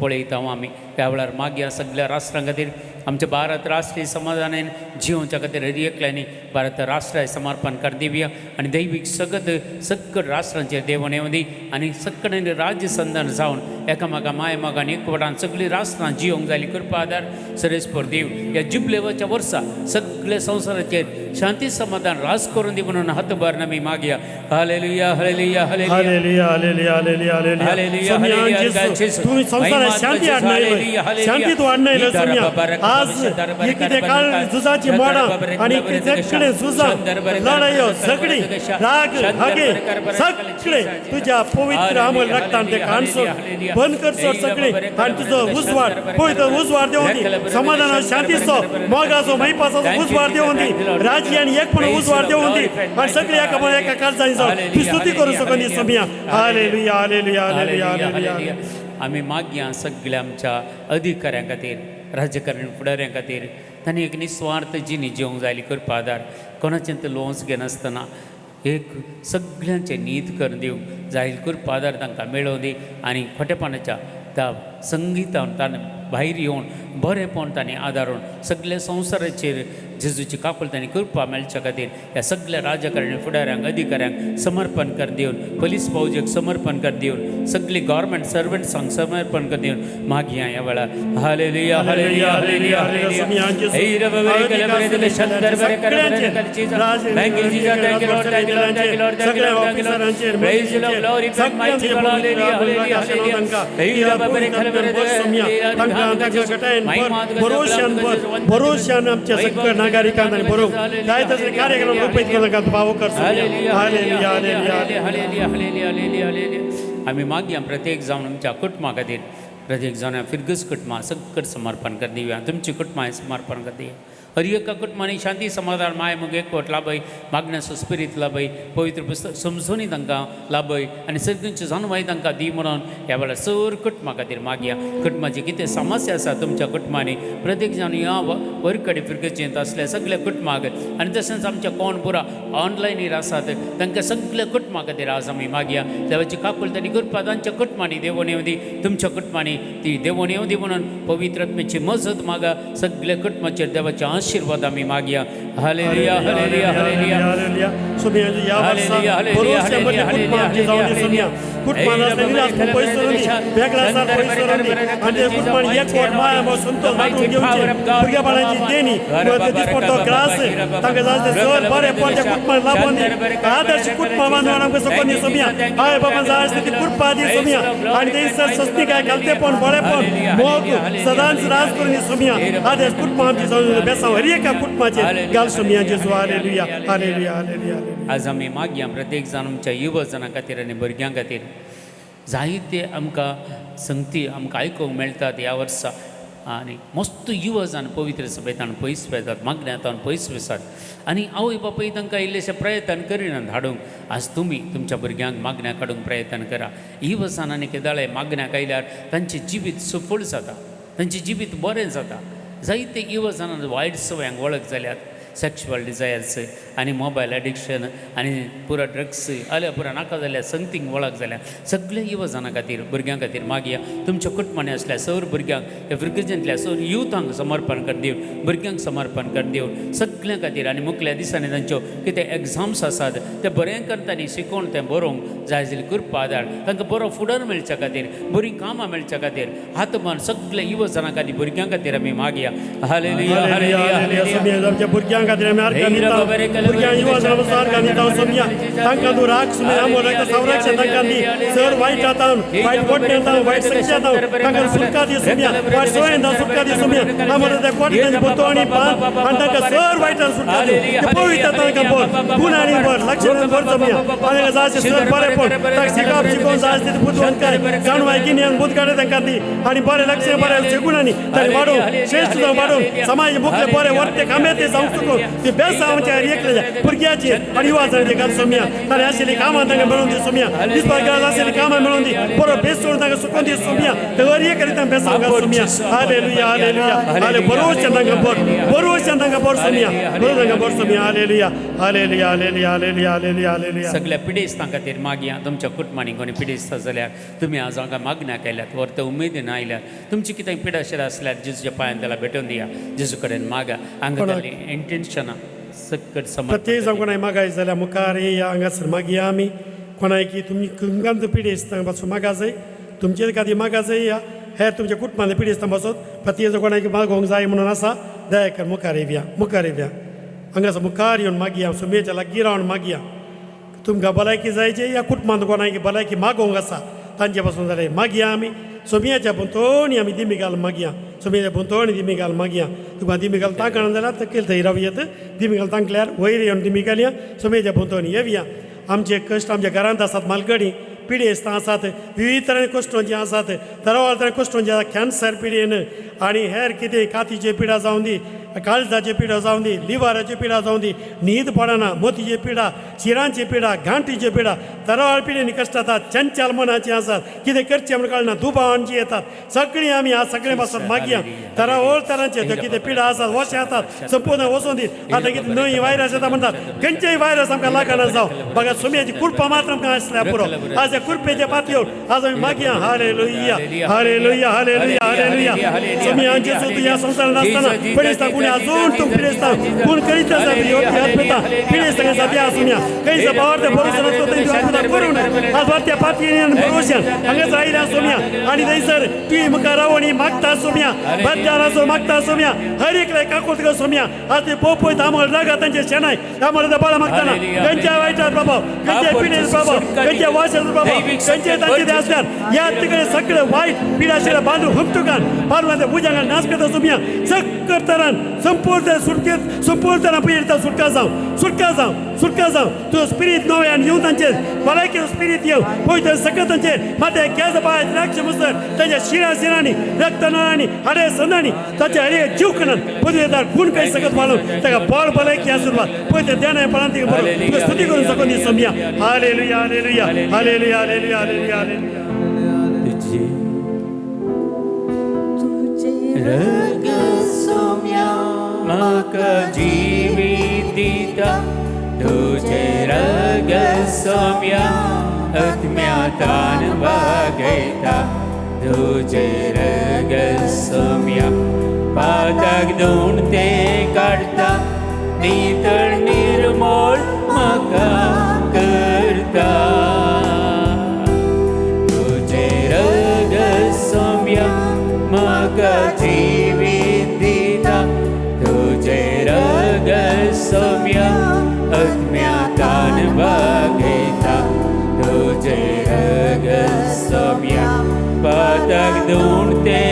पळयता. आमी ह्या वेळार मागया सगळ्या राष्ट्रां खातीर, आमच्या भारत राष्ट्रीय समाधानान जिवोवच्या खातीर एकल्यांनी भारत राष्ट्राय समर्पण कर दिवया. आनी दैवीक सकट राष्ट्रांचेर देवून येवं दी. आनी सकट राज्य संधान जावन एकामेका माय मोगान एकवटान सगळीं राष्ट्रां जियोंक जाली कृपा आदार सरेस्पर देव. ह्या जुबलेवाच्या वर्सा सगळ्या संवसाराचेर शांती समाधान रास करून दी म्हणून हात भरून आमी मागया. Hallelujah, hallelujah, hallelujah, hallelujah, hallelujah, hallelujah, hallelujah, hallelujah, सोम्या जेजू, तुम्ही संसारात शांती हाडनायलो, शांती तू हाडनायलो सोम्या. आज हे कितें काळ झुजाची मोडां आनी सगळे झुजां लढायो सगळी राग हागे सगळे तुज्या पवित्र अमल रक्तान ते काणसोड बंद कर सोड सगळी. आनी तुजो उजवाड पवित्र उजवाड देवून दी. समाधान शांतीचो मोगाचो मैपासाचो उजवाड देवून दी. राज्य आनी एकपण उजवाड देवून दी. आनी सगळी एका काळजांनी जावन ती स्तुती करूं शकून दी सोम्या. Hallelujah, hallelujah, hallelujah, hallelujah. आमी मागया सगळ्या आमच्या अधिकाऱ्यां खातीर, राजकारणी फुडाऱ्यां खातीर, तांणी एक निस्वार्थ जिणी जिवंक जायली कृपा आदार. कोणाचें ते लोन्स घेनासतना एक सगळ्यांचें नीत करून दिवंक जायली कृपा आदार तांकां मेळोवन दी. आनी खोटेपणाच्या त्या संगीतान ताणें भायर येवन बरेपण तांणी आदारून सगळ्या संवसाराचेर जेजूची काकूळ तांणी कृपा मेळच्या खातीर ह्या सगळ्या राजकारणी फुडाऱ्यांक अधिकाऱ्यांक समर्पण कर दिवन, पुलीस फौजेक समर्पण कर दिवन, सगळी गव्हर्मेंट सर्वंट्सांक समर्पण कर दिवन मागया ह्या वेळार. Hallelujah, hallelujah, hallelujah, hallelujah. हे रब बरे केले बरे तुले शंकर बरे कर बरे कर चीजा. थँक यू जीजा, thank you Lord, thank you Lord, thank you Lord, thank you Lord, thank you Lord. Praise you Lord, glory for mighty God. Hallelujah, hallelujah, hallelujah. हे रब बरे केले बरे भरोशान आमच्या सगळ्या नागरिकांना बरोबर काय तसले कार्यक्रम रुपयत करून भाव करतो. हालेलुया, हालेलुया, आमी मागया प्रत्येक जावन आमच्या कुटुंबा खातीर, प्रत्येक जावन फिरगस कुटुंबा सगळं समर्पण कर दिवया. तुमची कुटुंबा समर्पण कर दिया. हर एका कुटुंबांनी शांती समाधान माय मग एकवट लाभय, मागण्याचो स्पिरीट लाभय, पवित्र पुस्तक समजूनी तांकां लाभय आनी सगळ्यांची जाणवाय तांकां दी म्हणून ह्या वेळार सर कुटुंबा खातीर मागया. कुटुंबाची कितें समस्या आसा तुमच्या कुटुंबांनी प्रत्येक जाण ह्या वर कडेन फिरगत येत असल्या सगळ्या कुटुंबाक आनी तशेंच आमच्या कोण पुरा ऑनलायनीर आसात तांकां सगळ्या कुटुंबा खातीर आज आमी मागया. देवाची काकूळ तांणी करपा तांच्या कुटुंबांनी देवून येवं दी. तुमच्या कुटुंबांनी ती देवून येवं दी म्हणून पवित्र आत्म्याची मजत मागा. सगळ्या कुटुंबाचेर देवाची आशीर्वाद आम्ही मागया हालेलुया हालेलुया हालेलुया हालेलुया सोमिया या वर्षा हालेलुया, हालेलुया, भरोश्यामध्ये हालेलुया, कुटुंबाची जाऊन दे सोमिया कुटुंबाला निराश पैसोनी वेगळा सार पैसोनी आणि ते कुटुंब एक कोट माया मग संतोष वाटून घेऊन भुरग्या बाळांची देणी ते दिसपडतो ग्रास तांका जास्त सर बरे पण त्या कुटुंबाला लाभून आदर्श कुटुंब बांधवांना कसं कोणी सोमिया हाय बाबा जास्त ती कृपा दी सोमिया आणि ते सर सस्ती काय घालते पण बळे पण मोग सदांच राज करून सोमिया आदर्श कुटुंब आमची जाऊन बेसा हर एका कुटुंबाचे गाल सोमिया जेजू हालेलुया हालेलुया हालेलुया आज आम्ही मागया प्रत्येक जाण आमच्या युवजनां खातीर आनी भुरग्यां खातीर जायते आमकां संगती आमकां आयकूंक मेळटात ह्या वर्सा आनी मस्त युवजन पवित्र सभेंत पयस वेतात मागण्यांत पयस वेतात आनी आवय बापूय तांकां इल्लेशे प्रयत्न करिनात हाडूंक आज तुमी तुमच्या भुरग्यांक मागण्या काडूंक प्रयत्न करा युवसान आनी केदाळे मागण्याक आयल्यार तांचें जिवीत सफळ जाता तांचें जिवीत बरें जाता जायते युवजनांक वायट संवयांक वळख जाल्यात सेक्शुअल डिझायर्स आनी मोबायल एडिक्शन आनी पुरो ड्रग्स आल्या पुरो नाका जाल्यार संगतींक वळख जाल्या सगळे युवजनां खातीर भुरग्यां खातीर मागया तुमच्या कुटुंबांनी असल्या सर भुरग्यांक ह्या भुरग्यांतल्या सर युथांक समर्पण कर दिवन भुरग्यांक समर्पण कर दिवन सगळ्यां खातीर आनी मुखल्या दिसांनी तांच्यो कितें एग्जाम्स आसात ते बरें करतानी शिकोवन तें बरोवंक जाय जाल्यार कृपा आदार तांकां बरो फुडार मेळच्या खातीर बरी कामां मेळच्या खातीर हात मान सगळे युवजनां खातीर भुरग्यां खातीर आमी मागया हालेलुया हालेलुया हालेलुया आमच्या भुरग्यांक खातीर आमी आर्गां दिता भुरग्यां युवजनां आर्गां दिता सोमिया तांकां तूं राख सोमिया आमोर संरक्षण तांकां दी सर वायट जाता वायट कोटण्यां वायट संख्या तांकां सुटका दी सोमिया वायट सोयेंदा सुटका दी सोमिया आमोर त्या कोटण्याची बोतोणी पान आनी तांकां सर वायटान सुटका दी पवित्र तांकां बोर गुण आनी बर लक्षण बर सोमिया आनी जायचे सर बरें पण तांकां शिकप शिकोवन जाय तितलें बुद्ध काय जाणवाय गिन्यान बुद्ध काडे तांकां दी आनी बरें लक्षण बरें शिकून तांणी वाडोवन श्रेश्ठ जावन वाडोवन समाज मुखेल बरें वर्ते कामे ते जावंक शकून ती बेस आमच्या एकल्या भुरग्याची आनी युवाजनांची घाल सोमिया ताणें आशिल्लीं कामां तांकां मेळोवन दी सोमिया दिसपाक गरज आशिल्लीं कामां मेळोवन दी बरो बेस सोडून तांकां सुकोवन दी सोमिया हर एक रितीन बेसांव घाल सोमिया हालेलुया हालेलुया हाले बरोवचें तांकां बोर बरोवचें तांकां बोर सोमिया बरो तांकां बोर सोमिया hallelujah hallelujah hallelujah hallelujah hallelujah hallelujah सगळ्या पिडेस्तां खातीर मागया तुमच्या कुटुंबांनी कोणी पिडेस्त जाल्यार तुमी आज हांगा मागण्याक आयल्यात वर ते उमेदीन आयल्यात तुमची कितें पिडाशेर आसल्यार जेजूच्या पांयान त्याला भेटून दिया जेजू कडेन मागा हांगा ताली इंटेन्शनां सकट प्रत्येक जावन कोणाय मागाय जाल्यार मुखार येया हांगासर मागया आमी कोणाय की तुमी कुंगांत पिडेस्तां पासून मागा जाय तुमचे खातीर मागा जाय या हेर तुमच्या कुटुंबांत पिडेस्तां पासून प्रत्येक जावन कोणाय मागोवंक जाय म्हणून आसा दया कर मुखार येवया हांगासर मुखार येवन मागया सुमेच्या लागीं रावन मागया तुमकां भलायकी जायचे या कुटुंबांत कोणाय भलायकी मागोवंक आसा तांचे पासून जाल्यार मागया आमी सोमियाच्या बुंतोणी आमी दिमी घाल मागया सोमियाच्या बुंतोणी दिमी घाल मागया तुका दिमी घाल तांकण जाल्यार तकेल थंय रावयेत दिमी घाल तांकल्यार वयर येवन दिमी घालया सोमियाच्या बुंतोणी येवया आमचे कश्ट आमच्या घरांत आसात मालगडी पिडेस्तां आसात विविध तरेन कश्टांची आसात तरावळ तरेन कश्टांची आसात कॅन्सर पिडेन आनी हेर कितें कातीचे पिडा जावं दी काळजाची पिडा जावं दी लिव्हराची पिडा जावं दी न्हीद पडना मोतीची पिडा शिरांची पिडा गांठीची पिडा तरावळ पिडेनी कश्ट जातात चंचल मनाची आसात कितें करचें म्हण कळना दुबावांची येतात सगळीं आमी आज सगळें पासून मागया तरावळ तरांचे ज्यो कितें पिडा आसात वशे आसात संपूर्ण वचून दीत आतां कितें नवी वायरस येता म्हणटात खंयचेय वायरस आमकां लागना जावं बघा सोम्याची कृपा मात्र आमकां आसल्यार पुरो आज ह्या कृपेच्या पातळीवर आज आमी मागया हालेलुया हालेलुया हालेलुया हालेलुया सोम्या जेजू तूं ह्या संवसारांत आसतना पिडेस्तां कोणी अजून तूं पिडेस्तां कोण करीत आसा पिडेस्तां साठी आसुया खंय बावर ते भरोसा करून आज त्या पातळीन भरोश्यान हांगाच रायल्या सोम्या आनी थंयसर तुवें मुखार रावणी मागता सोम्या बद्दार मागता सोम्या हर एकले काकोत गो सोम्या आज ते पळयता आमोल रागा तांचे शेणाय आमोल बाळा मागतना खंयच्या वायटात बाबा खंयच्या पिडेस बाबा खंयच्या वाशात बाबा खंयचे तांचे ते आसल्यार ह्या तिकडे सगळे वायट पिडाशिरा बांदून हुमतुकान बांदून भुजांगा नाश करता सोम्या सक्कर तरान संपूर्ण सुटकेत संपूर्ण तरान पिडेस्तां सुटका जावं तुजो स्पिरीट नव्यान येवन तांचेर भलायकी स्पिरीट येव पळय सकत तांचेर माते केस पांय द्राक्ष मसर तांच्या शिरांनी रक्तनळांनी हाडे संदांनी तांचे हरे जीव कणान पदवेदार गुण काही सकत वाळून ताका बळ भलायकी आशिर्वाद पळय ते देणाय पळांती तुका स्तुती करून सकून दी सोम्या hallelujah hallelujah hallelujah hallelujah hallelujah hallelujah रग सोम्या म्हाका जिवीत दिता तुजे रग सोम्या आत्म्यातान बागयता तुजे रग सोम्या पातक धुवून ते काढता नितळ निर्मळ म्हाका करता तुझे रगत सौम्य म्हाका जिवीत दिता तुझे रगत सौम्य आत्म्यातान बागयता तुझे रगत सौम्य पातक धुवून ते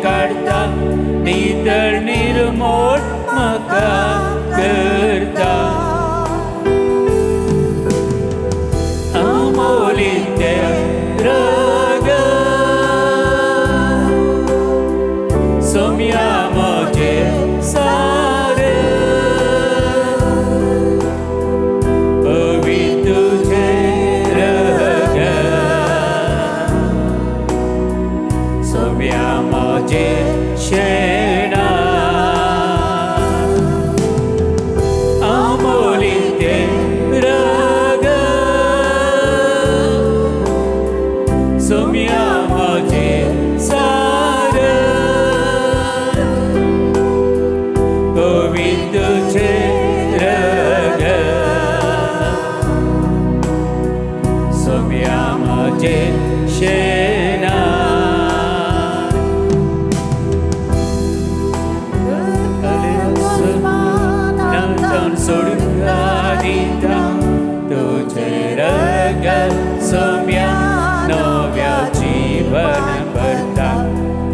काढता नितळ निर्मळ म्हाका करता अमोलीत तें रगत सौम्या म्हजें सारें पवित्र तुझें रगत सौम्या म्हजें शेणां अमोलीत तें रगत सौम्या म्हजें सारें पवित्र तुझें रगत सौम्या म्हजें शेणां नंतर सोडूंका दिता तुझे रगत सौम्या नव्या जीवन भरता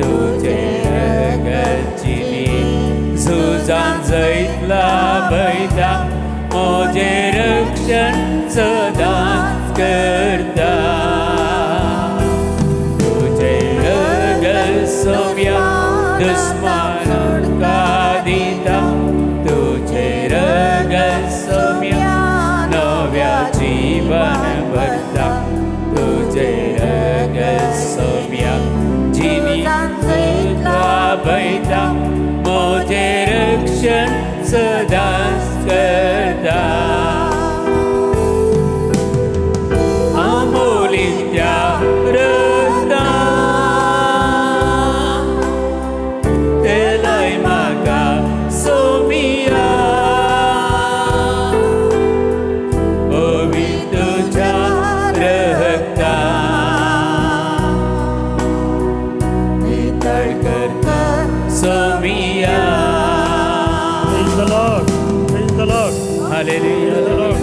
तुझे रगत जिवीत झुजान जैतला भयता म्हजे रक्षण सदांच करता तुझे रगत सौम्या दुस्मानांका दिता तुझे रगत सौम्या नव्या जीवन भरता तुझे रगत सौम्या जिवीत भयता म्हजे रक्षण सदांच करता अमोलीत त्या रगतान तेलाय म्हाका सौम्या पवित्र तुझ्या रगतान नितळ करता सौम्या Praise the Lord. Praise the Lord. Hallelujah Praise the Lord.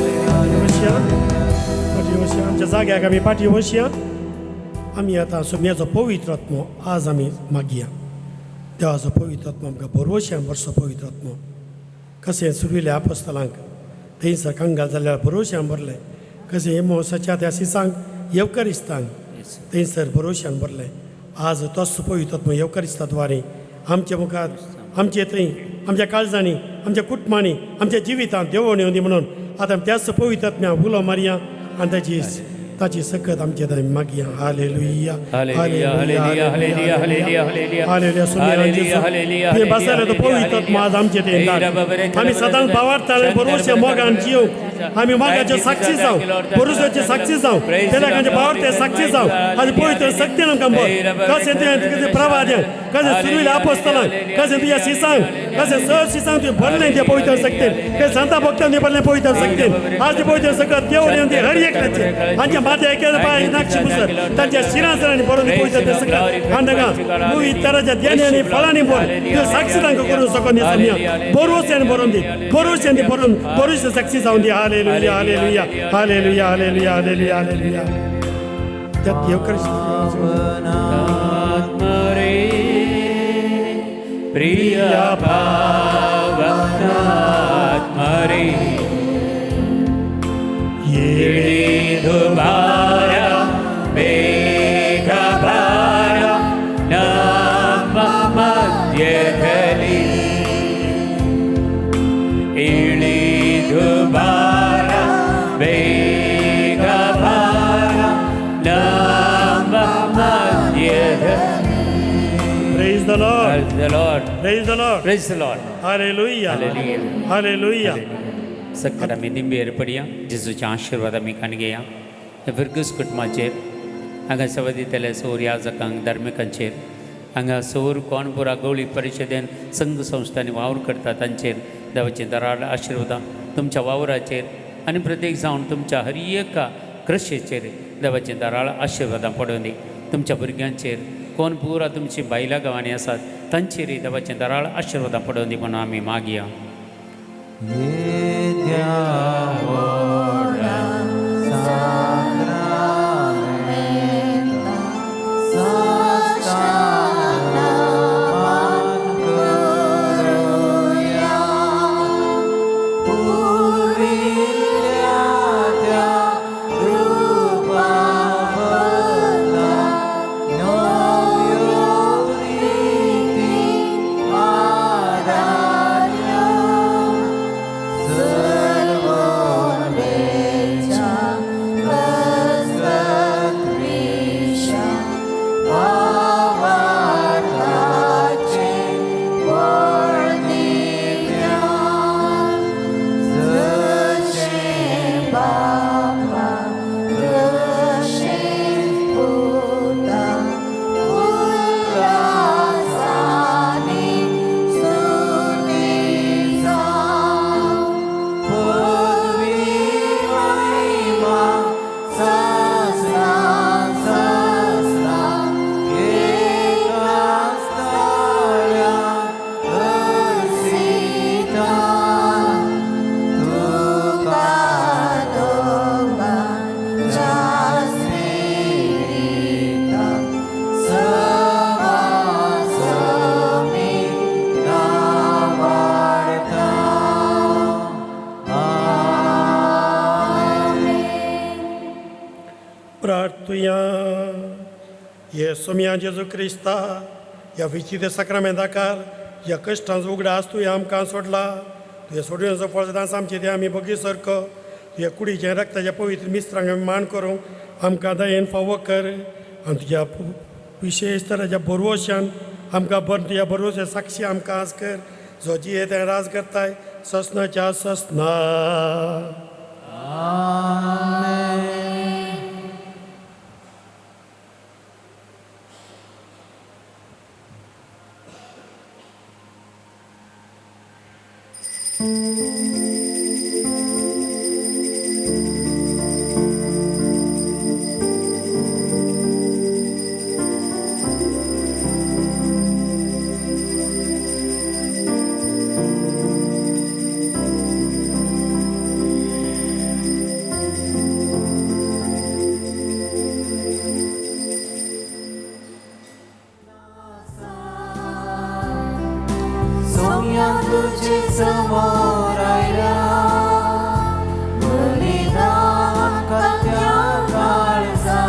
पाठी आमच्या जाग्याक आमी पाठी वशया आमी आतां सोम्याचो पवित्र आत्मो आज आमी मागया देवाचो पवित्र आत्मो आमकां बरोवश्या वर्सो पवित्र आत्मो कशें सुरविल्या आपोस्तलांक थंयसर कंगाल जाल्यार बरोवश्यान बरलें कशें एमोसाच्या त्या सिसांक येवकारिस्तांक थंयसर बरोवश्यान बरलें आज तोच पवित्र आत्मो येवकारिस्ताद्वारे आमच्या मुखार आमचे थंय आमच्या काळजांनी आमच्या कुटुंबांनी आमच्या जिवितांत देवण येवं दी म्हणून आतां त्याच पवित्र आत्म्या उलो मारया आनी ताची सकत आमचे थंय मागया hallelujah hallelujah hallelujah hallelujah hallelujah hallelujah hallelujah hallelujah hallelujah तुवें बसयलो तो पवित्र आत्मा आज आमचे थंय आमी सदांच भावार्थान बरोवशे मोगान जियोंक आमी मोगाचे साक्षी जावं बरोवशाचे साक्षी जावं तेलाकांचे भावार्थे साक्षी जावं आनी पवित्र शक्तीन आमकां बोल कशें तुवें प्रभाद्यांक कशें सुरविल्या आपोस्तलांक कशें तुज्या शिसांक कशें सर शिसांक तुवें भरलें तें पवित्र शक्तीन ते संता भक्तान भरलें पवित्र शक्तीन आज ती पवित्र सकत देवण येवन ती हर एकल्याचे हांच्या माथे एकेन पांय नाक्षी पुसर तांच्या शिरासरांनी बरोवन ती पवित्र तें सकत हांडगा विविध तरांच्या देण्यांनी फळांनी बोल तुवें साक्षी तांकां करून सकून दी समया बरोवशेन बरोवन दी बरोवशेन दी बरोवन बरोवशे साक्षी जावन दी hallelujah hallelujah hallelujah hallelujah hallelujah hallelujah त्यात प्रिया भावनात्मरे येळी दुबारा बेखबारा नाम मध्यधली येळी दुबारा बेखबारा नाम मध्यधली Praise the Lord. Praise the Lord. Praise the Lord. Praise the Lord. Hallelujah. Hallelujah. सत्तर आमी दिंबी एरपडया जेजूचे आशिर्वाद आमी काणगेया फिरगूस कुटुंबाचेर हांगा सवय दितले सौर याजकांक धार्मिकांचेर हांगा सौर कोणपुरा गवळी परिशदेन संघ संस्थांनी वावर करता तांचेर देवाची दराड आशिर्वादां तुमच्या वावराचेर आनी प्रत्येक जावन तुमच्या हर एका क्रशेचेर देवाची दराळ आशिर्वादां पडोवन दी. तुमच्या भुरग्यांचेर कोण पुरा तुमची बायल्या गांवांनी आसात तांचेरय देवाची दराळ आशिर्वादां पडोवन दी म्हणून आमी मागया. प्रार्थुया. येसुमिया जेजू क्रिस्ता ह्या विचित्र सक्रामेंताकार ह्या कश्टांचो उगडा आस तुवें आमकां सोडला. तुवें सोडून फळ सदांच आमचे ते आमी बगी सारको तुवें कुडीचें रक्ताच्या पवित्र मिस्त्रांक आमी मान करूंक आमकां दयेन फावो कर. आनी तुज्या विशेश तराच्या बरोवशान आमकां बरें तुज्या बरोवच्या साक्षी आमकां आज कर. जो जी ते राज करताय ससनाच्या ससना. तुझे समोर आयला बलिदान कत्या काळजा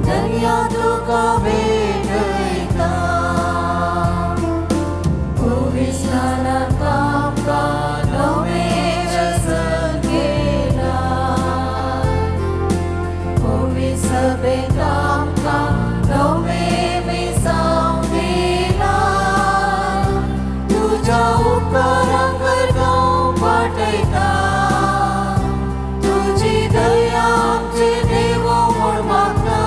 धन्य तुका भेटयता भविष्यात आमकां नवें व्यसन केला भविष्यत आमकां नवें विसाव दिला तुझ्या उपकारांक गांव पाटयता तुझी दया आमचे देव म्हूण म्हाका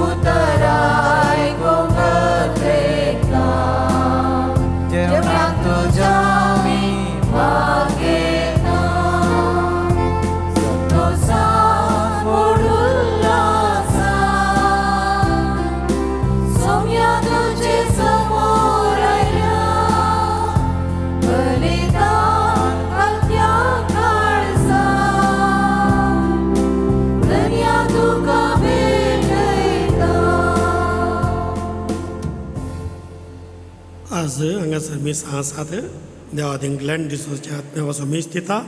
उतराय गोंगत्रेका जेवणाक तुज्या आमी मागेता संतोषान व्हड उल्हासान सोम्या तुजे समोर आयला बलिदान कत्या काळजा धन्य तुका भेटयता. आज हांगासर मीस आसात देवाद इंग्लंड डिसोच्या आत्म्यावाचो मीस दिता.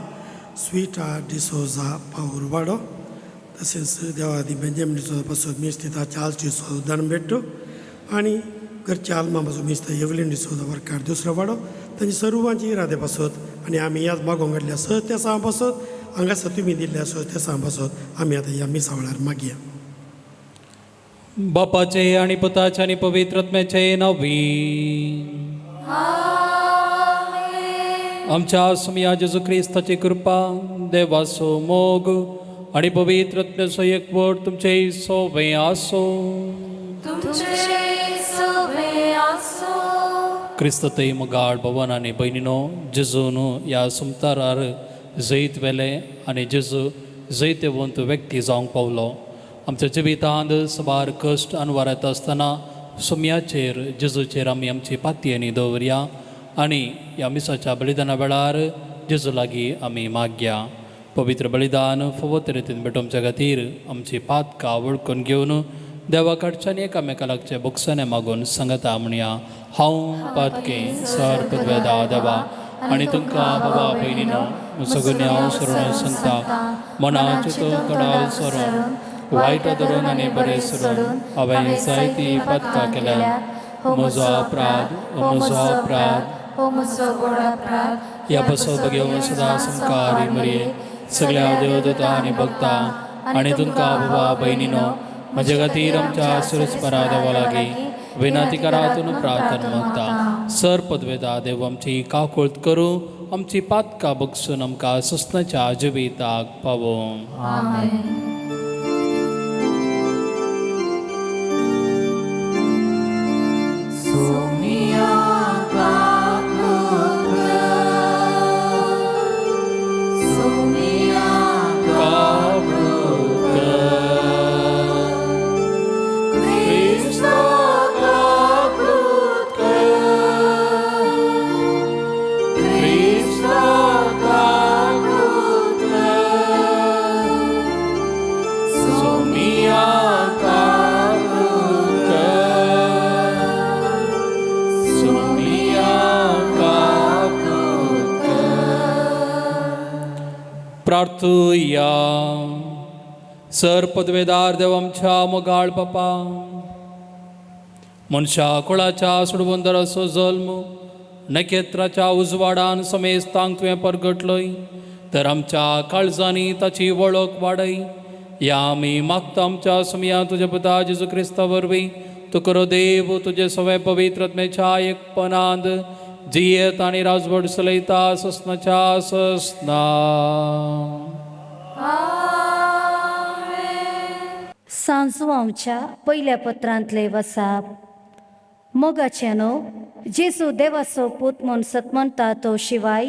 स्वीटा डिसोजा पावरवाडो तशेंच देवादी बेंजामिन डिसोजा पासून मीस दिता. चार्ल्स डिसोजा दनबेट्टो आनी घरच्या आल्माचो मीस एवलिन डिसोजा वर्कार दुसरो वाडो तांची सर्वांची रादे पासत आनी आमी ह्याच मागोवंक घडल्या सत्य सा पासत हांगासर तुमी दिल्ल्या सत्य सा पासत आमी आतां ह्या मिसा वेळार मागया. बापाचे आणि पुताचे आणि पवित्रत्म्याचे नावी आमच्या सुमिया जेजू क्रिस्ताची कृपा देवाचो मोग आणि पवित्रत्म्याचो एकवट तुमचे सोबे आसो. तुमचे सवे आसो क्रिस्ततय मुगाळ भवन आनी बहिणीनो जेजून ह्या सुमतारार जैत वेले आनी जेजू जैतवंत व्यक्ती जावंक पावलो. आमच्या जिवितांत सबार कश्ट अनवर येता आसतना सुमयाचेर जेजूचेर आमी आमची पातयेनी दवरया आनी ह्या मिसाच्या बलिदाना वेळार जेजू लागीं आमी मागया. पवित्र बलिदान फवत रितीन भेटोवच्या खातीर आमची पातकां वळखून घेवन देवा कडच्यान एकामेका लागचे बुकसाने मागून सांगता म्हणया. हांव पातकें सर पदवेदा देवा आनी तुमकां बाबा भयणीनो सगळ्या सरून सांगता मनाचे तो कडाव सरून वायट धरून आनी बरें सरून हांवें जायती पातकां केल्यात. म्हजो अपराध म्हजो अपराध हो म्हजो गोड अपराध या बसो बघेव सदा संकारी मरिये सगळ्या देवदूतां आनी भक्तां आनी तुमकां बाबा भयणीनो म्हजे खातीर आमच्या सुरस्परा देवा लागीं विनंती करातून प्रार्थना मागता. सर पदवेदा देव आमची काकुळट करूं आमची पातकां बगसून आमकां सुस्नाच्या जिविताक पावो. प्रार्थुया. सर पदवेदार देव आमच्या मोगाळ बापा मनशा कुळाच्या सुडवंदर असो जल्म नखेत्राच्या उजवाडान समेस्तांक तुवें परगटलय तर आमच्या काळजांनी ताची वळख वाडय. या आमी मागता आमच्या सुमया तुज्या पुता जेजू क्रिस्ता वरवीं तू करो देव तुजे सवे पवित्रत्मेच्या एकपणांत जियेत आनी राजवट चलयता ससनाच्या ससना. सांजवांच्या पयल्या पत्रांतले वसाप. मोगाचेनो जेजू देवाचो पूत म्हूण सतमनता तो शिवाय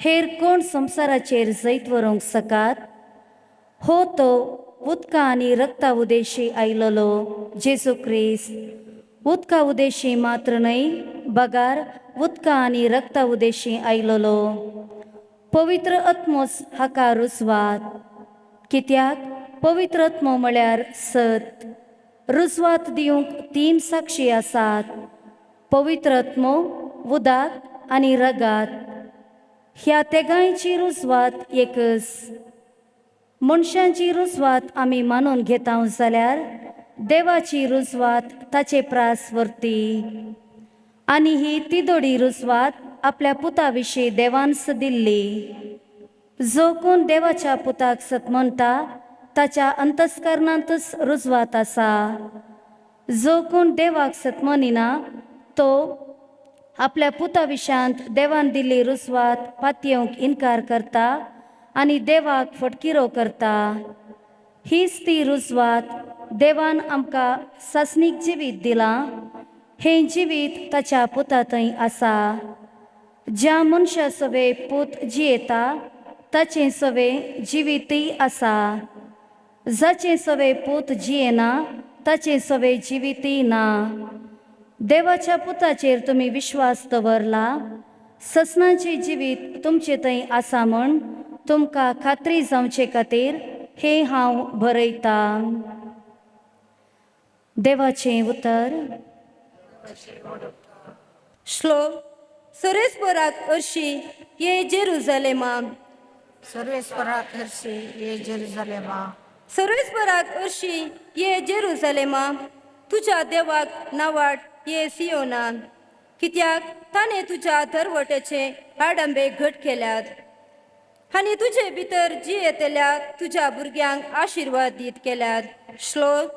हेर कोण संवसाराचेर जैत व्हरूंक सकात. हो तो उदका आनी रक्ता उदेशी आयलोलो जेजू क्रिस्त उदका उदेशी मात्र न्हय बगार उदका आनी रक्ता उदेशी आयलोलो. पवित्र आत्मोस हाका रुजवात कित्याक पवित्र आत्मो म्हळ्यार सत. रुजवात दिवंक 3 साक्षी आसात पवित्र आत्मो उदक आनी रगात. ह्या तेगांयची रुजवात एकच. मनशांची रुजवात आमी मानून घेता जाल्यार देवाची रुजवात ताचे प्रास व्हरती आनी ही तिदोडी रुजवात आपल्या पुता विशीं देवान दिल्ली. जो कोण देवाच्या पुताक सत म्हणटा ताच्या अंतस्करणांतच रुजवात आसा. जो कोण देवाक सत मनिना तो आपल्या पुता विशांत देवान दिल्ली रुजवात पातयेवंक इन्कार करता आनी देवाक फटकिरो करता. हीच ती रुजवात देवान आमकां सासणीक जिवीत दिलां. हें जिवीत ताच्या पुता थंय आसा. ज्या मनशा सवे पूत जियेता ताचें सवे जिवीतय आसा. जाचें सवे पूत जियेना ताचें सवे जिवीतय ना. देवाच्या पुताचेर तुमी विश्वास दवरला. ससनाचें जिवीत तुमचे थंय आसा म्हूण तुमकां खात्री जावचे खातीर हें हांव बरयता. देवाचें उतर. श्लोक. सर्वेस्पराक हरशी ये जेरुसलेमा. सर्वेस्पराक हरशी ये जेरुसलेमा. सर्वेस्पराक हरशी ये जेरुसलेमा. तुझ्या देवाक नावाड ये सियोना. कित्याक ताणें तुज्या धरवटेचे आडंबे घट केल्यात आनी तुजे भितर जियेतल्या तुज्या भुरग्यांक आशिर्वाद दीत केल्यात. श्लोक.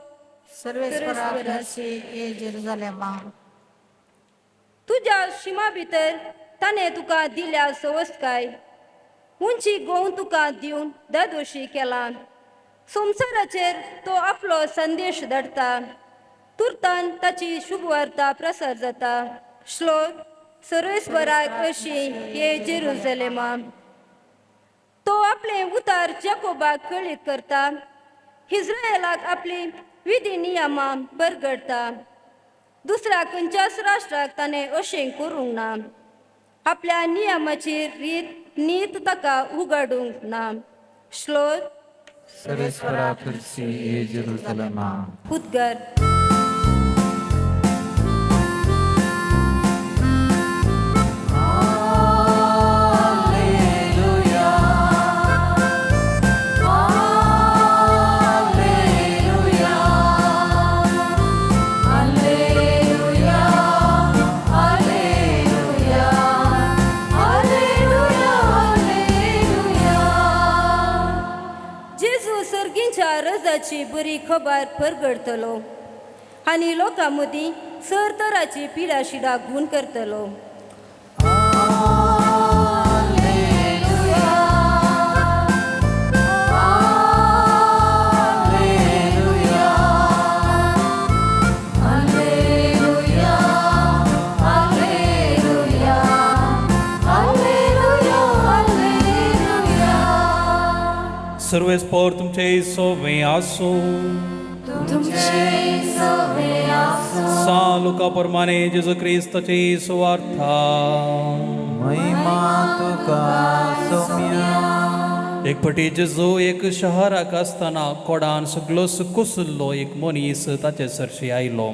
सर्वेस्पराक हरशी ये जेरुसलेमा. तुज्या शिमा भितर ताणें तुका दिल्या सवस्तकाय उंची गोवन तुका दिवन दादोशी केला. संवसाराचेर तो आपलो संदेश धाडटा. तुर्तान ताची शुभवार्ता प्रसार जाता. श्लोक सर्वेस्वराक अशी ये जेरुसलेमा. तो आपले उतार जाकोबाक कळीत करता. इस्रायलाक आपली विधी नियमा बरगडता. दुसऱ्या खंयच्याच राष्ट्राक ताणें अशें करूंक ना. आपल्या नियमाची रीत नीत ताका उगाडूंक ना. श्लोक सर्वेस्वरा फिरसी ये जेरुसलेमा. उद्गार. रजाची बरी खबर परगडतलो आनी लोकां मदीं सर तराची पिडा शिडा गुण करतलो. सर्वेस्पर तुमचे सोवे आसो. सा लुका प्रमाणे जेजू क्रिस्ताची सुवार्ता. महिमा तुका सौम्या. एक फाटी जेजू एक शहराक आसतना कोडान सगळो कुसल्लो एक मनीस ताचे सरशी आयलो.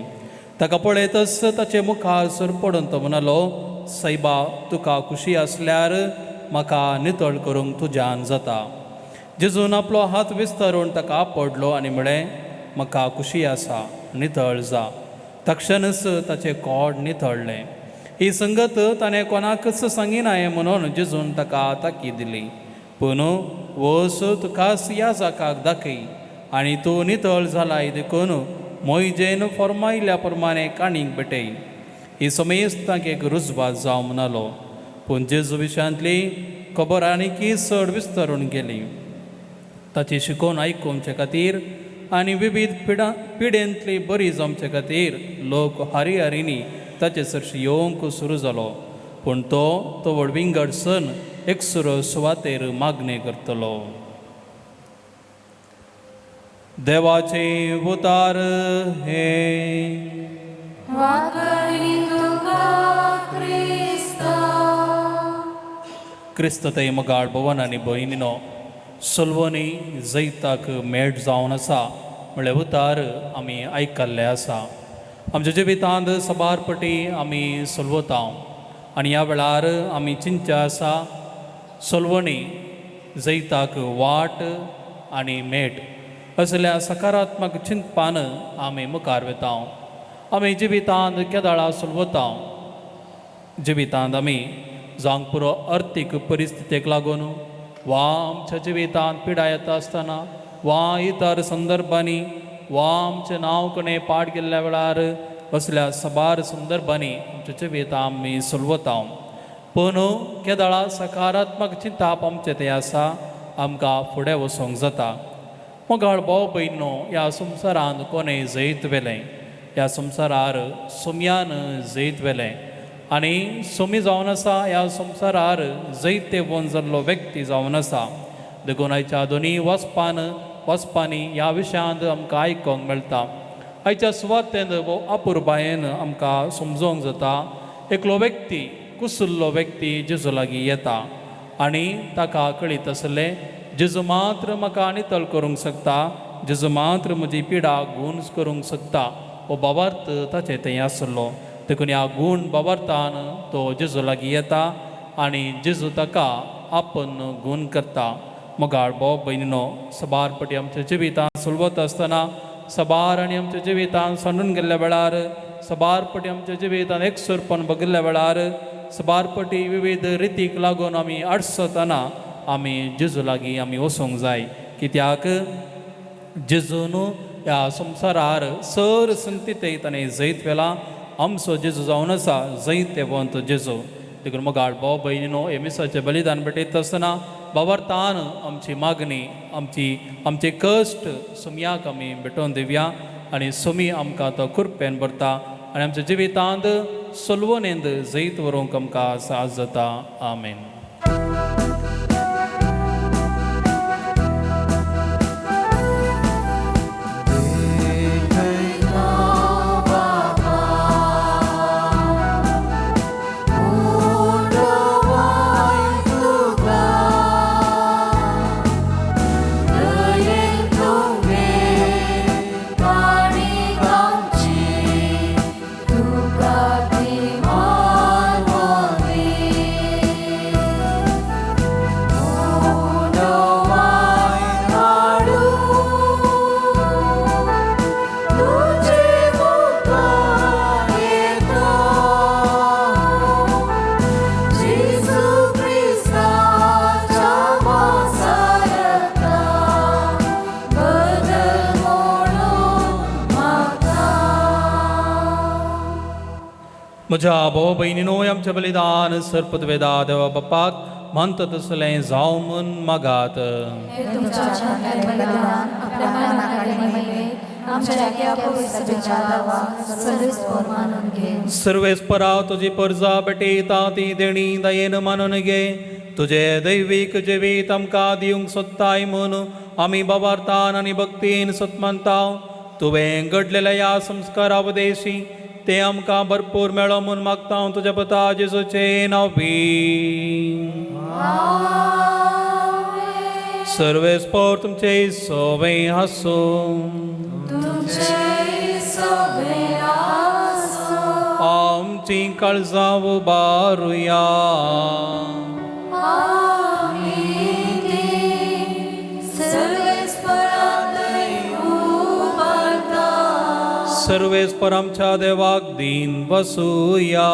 ताका पळयतच ताचे मुखार पडून तो म्हणलो, सायबा तुका खुशी असल्यार म्हाका नितळ करूंक तुज्यान जाता. जेजून आपलो हात विस्तारून ताका पडलो आनी म्हळें, म्हाका खुशी आसा, नितळ जा. तक्षणच ताचें कोड नितळ्ळें. ही संगत ताणें कोणाकच सांगिनाय म्हणून जेजून ताका ताकी दिली. पूण वस तुकास ह्या जाकाक दाखय आनी तूं नितळ जालाय देखून मोयजेन फॉर्मायल्या प्रमाणे काणीक भेटय. ही समेस्ताक एक रुजवात जावं म्हणलो. पूण जेजू विशयांतली खबर आनीकी चड विस्तारून गेली. ताची शिकोवन आयकुवचे खातीर आनी विविध पिडेंतली बरी जमचे खातीर लोक हारी ताचे सरशी येवंक सुरू जालो. पूण तो व्हडविंगडसन एकसुरो सुवातेर मागणे करतलो. देवाचे उतार हे. क्रिस्त ते मगाळ भवन आनी भयणीनो, सोलवोनी जैताक मेळ जावन आसा म्हळ्यार उतार आमी आयकल्ले आसा. आमच्या जिवितांत सबारपटी आमी सोलवता आनी ह्या वेळार आमी चिंतचे आसा सोलवणी जैताक वाट आनी मेट असल्या सकारात्मक चिंतपान आमी मुखार वेता. आमी जिवितांत केदाळा सोलवता. जिवितांत आमी जावंक पुरो अर्थीक परिस्थितीक लागून वा आमच्या जिवितांत पिडा येता आसतना वा इतर संदर्भांनी वा आमचें नांव कोणें पाड केल्ल्या वेळार असल्या सबार संदर्भांनी आमच्या जिवितांत आमी सोलवता. पूण केदाळा सकारात्मक चिंताप आमचें तें आसा, आमकां फुडें वचोंक जाता. मोगाळ भाव भयणो, ह्या संवसारांत कोणें जैत वेलें, ह्या संवसारार सोम्यान जैत वेलें आनी सोमी जावन आसा. ह्या संवसारार जैते वन जाल्लो व्यक्ती जावन आसा. देखून आयच्या दोनी वचपांनी ह्या विशयांत आमकां आयकोंक मेळटा. आयच्या सुवातेंत वो अपुरबायेन आमकां समजोवंक जाता एकलो व्यक्ती, कुसुल्लो व्यक्ती जेजू लागीं येता आनी ताका कळीत आसलें जेजू मात्र म्हाका नितळ करूंक शकता, जेजू मात्र म्हजी पिडा गूण करूंक शकता. हो बाबार्थ ताचें थंय आसलो. देखून ह्या गूण बाबार्थान तो जेजू लागीं येता आनी जेजू ताका आपण गूण करता. मोगाळ भाव भयणीनो, सबारपटी आमच्या जिवितांत सुलवत आसतना सबार आनी आमच्या जिवितांत सांडून गेल्ल्या वेळार, सबारपटी आमच्या जिवितांत एकसुरपण बगिल्ल्या वेळार, सबारपटी विविध रितीक लागून आमी आडसतना आमी जेजू लागीं आमी वचूंक जाय. कित्याक जेजून ह्या संवसारार सर संतीते ताणें जैत वेला. आमचो जेजू जावन आसा जैतेवंत जेजू. देखून मोगाळ भाव भयणीनो, हे मिसाचें बलिदान भेटयता आसतना बाबार्थान आमची मागणी, आमचे कश्ट सुमयाक आमी भेटोवन दिवया आनी सोमी आमकां तो कृपेन भरता आनी आमच्या जिवितांत सोलवोनेंद जैत व्हरूंक आमकां साज जाता आमेन. म्हज्या भाव भयणीनो आमचें बलिदान सर्पद्वेदा देवा बापाक म्हणटा तसलें जावं म्हूण मागात. हे तुमच्या छानकारे बलिदान आपल्या मनाकडे महिमे आमच्या जाग्या पवित्र सभेच्या दावा सर्वेस्पर मानून घे. सर्वेस्परा तुजी परजा भेटयता ती देणी दयेन मानून घे. तुजे दैवीक जिवीत आमकां दिवंक सोदताय म्हूण आमी बाबार्थान आनी भक्तीन सतमानता. तुवें घडलेल्या ह्या संस्कारा उपदेशी ते आमकां भरपूर मेळो म्हूण मागता तुज्या पुता जेजूचें नांवी. सर्वेस्पर तुमचे सोबे आसूं. आमची काळजां उबारुया. सर्वेस्पर आमच्या देवाक दिन वसूया.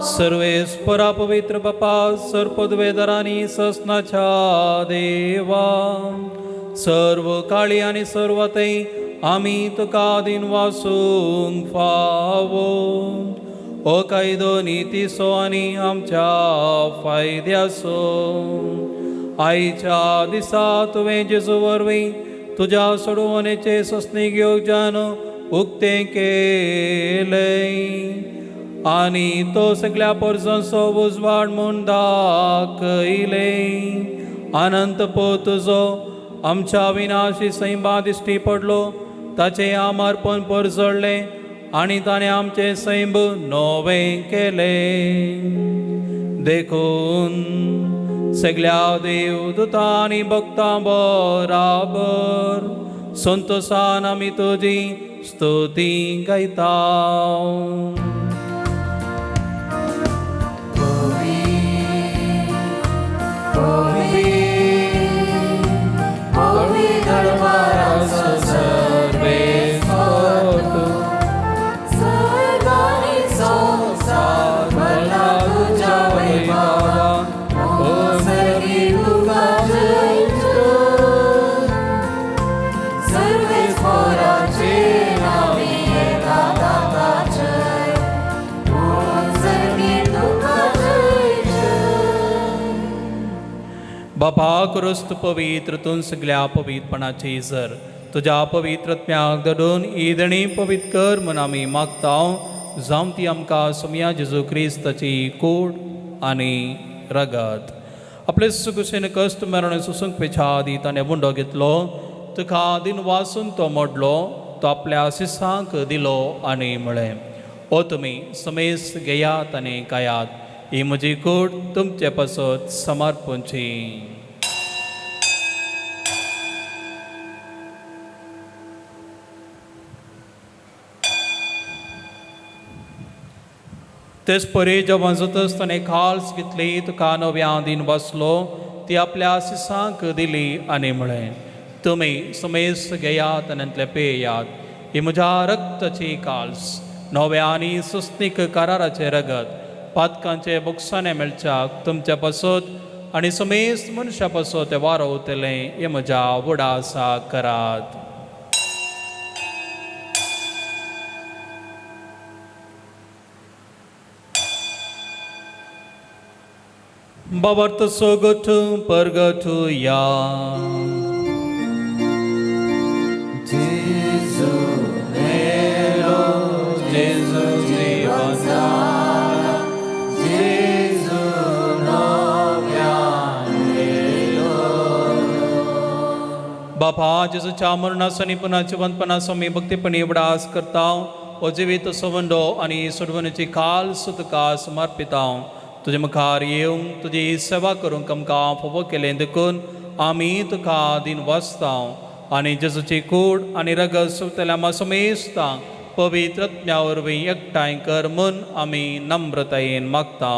सर्वेस्परा पवित्र बापा सर्पद्वेदरांनी ससनाच्या देवा सर्व काळी आनी सर्वतय आमी तुका दिन वासूंक फावो. ओ कायदो नितीसो आनी आमच्या फायद्याचो. आयच्या दिसा तुवें जेजू वरवीं तुज्या सोडवणेचे सस्नी घेवंक जान उक्तें केलें आनी तो सगळ्या परजांचो उजवाड म्हूण दाखयलें. अनंत पो तुजो आमच्या विनाशी सैमा दिश्टी पडलो. ताचें आमारपण परजळ्ळें आनी ताणें आमचें सैम नवें केलें. देखून सगळ्या देवदूतां आनी भक्तां बराबर संतोशान आमी तुजी स्तुती गायता. बापा क्रिस्त पवित्र तूं सगळ्या पवित्रपणाची इजर तुज्या पवित्रत्म्याक धरून ईदणी पवित्र कर म्हूण आमी मागता. जावं ती आमकां सोम्या जेजू क्रिस्ताची कूड आनी रगत. आपले सुकुशेन कश्ट मरण सुसूंक पेच्या आदी ताणें मुंडो घेतलो. तुका दिन वासून तो मोडलो. तो आपल्या शिसांक दिलो आनी म्हळें ओ तुमी समेस घेयात आनी कायात. ही म्हजी कूड तुमचे पासत समर्पणची. तेच परी जेव्हा जातच ताणें खाल्स घेतली तुका नव्या दिन बसलो. ती आपल्या शिसांक दिली आनी म्हळें तुमी समेस घेयात आनी पेयात. ही म्हज्या रक्ताची काल्स नव्या आनी सुस्तीक कराराचे रगत पातकांचे बुकसाणे मेळच्याक तुमच्या पासत आनी समेस मनशा पासत वारो उरतलें हे म्हज्या उडासा करात. Babart sogotu pergatu ya. Jesu melo, Jesu jivansara, Jesu novyamelo. बापा जेजूच्या मरणासनी पुन्हा जिवंतपणा स्वामी भक्तीपणी उडास करता व जिवीत संबंधो आणि सोडवणीची काल सुत तुका समर्पिता तुझे मुखार येऊन तुझी सेवा करूंक आमकां फोव केलें देखून आमी तुका दिन वाचता आणि जेजूची कूड आणि रगत सुटल्या मासमेसता पवित्र आत्म्या वरवीं एकठांय कर म्हूण आमी नम्रतायेन मागता.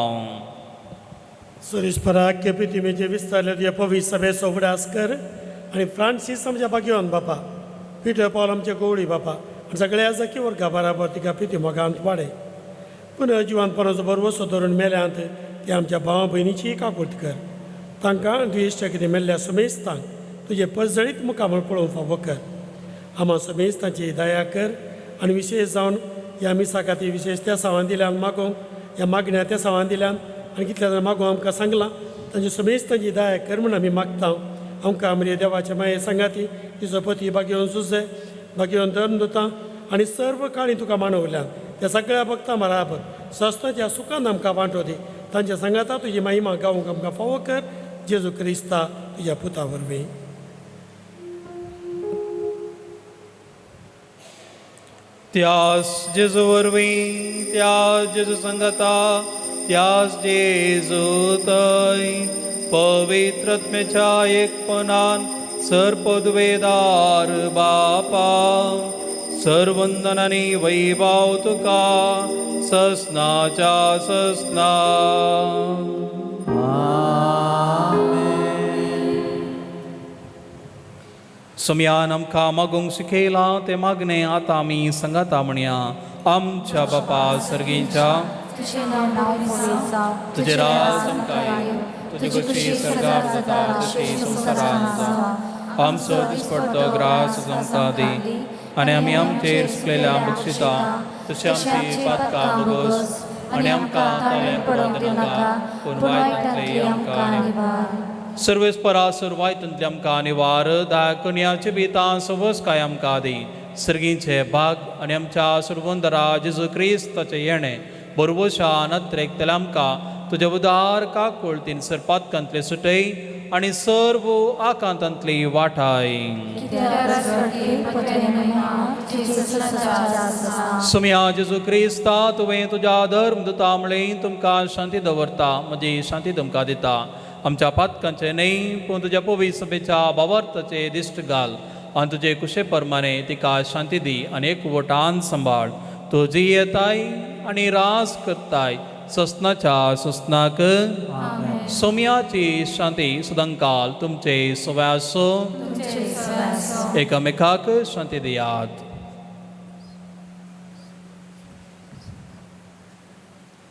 सुरेशपराक पृथ्वीचे विस्तारले तुझ्या पवित्र सभे सोफडास कर आणि फ्रांसीस आमच्या बागेवन बापा पिटर पॉल आमच्या गवळी बापा आणि सगळ्या जकी वर्गा बराबर तिका पृथ्वी मोगांत वाडय पुन्हा जिवानपणाचो बरवसो धरून मेल्यांत ती आमच्या भावा भयणीची काकुळट कर तांकां द्वेश्ट कितें मेल्ल्या समेस्तांक तुजे पजळीत मुखामळ पळोवंक फावो कर. आम्हा समेस्तांची दया कर आनी विशेश जावन ह्या मिसा खातीर विशेष त्या सावान दिल्यान मागोवंक ह्या मागण्या त्या सावान दिल्यान आनी कितल्या जाण मागोवंक आमकां सांगलां तांची समेस्तांची दया कर म्हूण आमी मागता. आमकां आमरे देवाच्या माये सांगाती तिचो पती बागेवन सुजे बागेवन धर्म दोता आनी सर्व काळी तुका मानवल्यान त्या सगळ्या भक्तां बराबर सस्ताच्या सुखान आमकां वांटो दी तांच्या सांगाता तुजी महिमा गावूंक आमकां फावो कर जेजू क्रिस्ता तुज्या पुता वरवीं. त्यास जेजू वरवीं त्यास जेजू संगता त्यास जेजू तय पवित्र आत्म्याच्या एकपणान सरपदवेदार बापा सर्वंदन आनी वैभव तुका ससनाच्या ससना. समयान आमकां मागूंक शिकयलां तें मागणें आतां आमी सांगाता म्हणया. आमच्या बापा सर्गीच्या तुझे नाव पवित्र जावं, तुझे राज आमकां येवं, तुझी कशी सरकार जाता तशी संवसारांत जावं. आमचो दिसपडटो ग्रास आमकां दी आनी आमी आमचेर सुकलेल्या बक्षिता तशी आमची पातकां भोगोस आनी आमकां ताळ्यान पडोवंक दिनाका पूण वायटांतली आमकां निवार. सर्वेस्परा सुरवायतांतली आमकां निवार दायकन्याचे बितां सवस काय आमकां दी. सर्गीचे भाग आनी आमच्या सुरवंदरा जेजू क्रिस्ताचें येणें बरोवशा नत्रेकतले आमकां तुज्या उदार काकुळतीन सरपातकांतले सुटय आनी सर्व आकांतांतली वाटाय. सुम्या जेजू क्रिस्ता तुवें तुज्या धर्म दिता म्हणलें तुमकां शांती दवरता म्हजी शांती तुमकां दिता. आमच्या पातकांचे न्हय पूण तुज्या पवित्र सभेच्या भावार्थाचे दिश्ट घाल आनी तुजे कुशे परमाणे तिका शांती दी आनी एकवटान सांबाळ. तूं जी येताय आनी रास करताय ससनाच्या सुसनाक. सोम्याची शांती सदांकाल तुमचे सव्यासो एकामेकाक शांती दियात.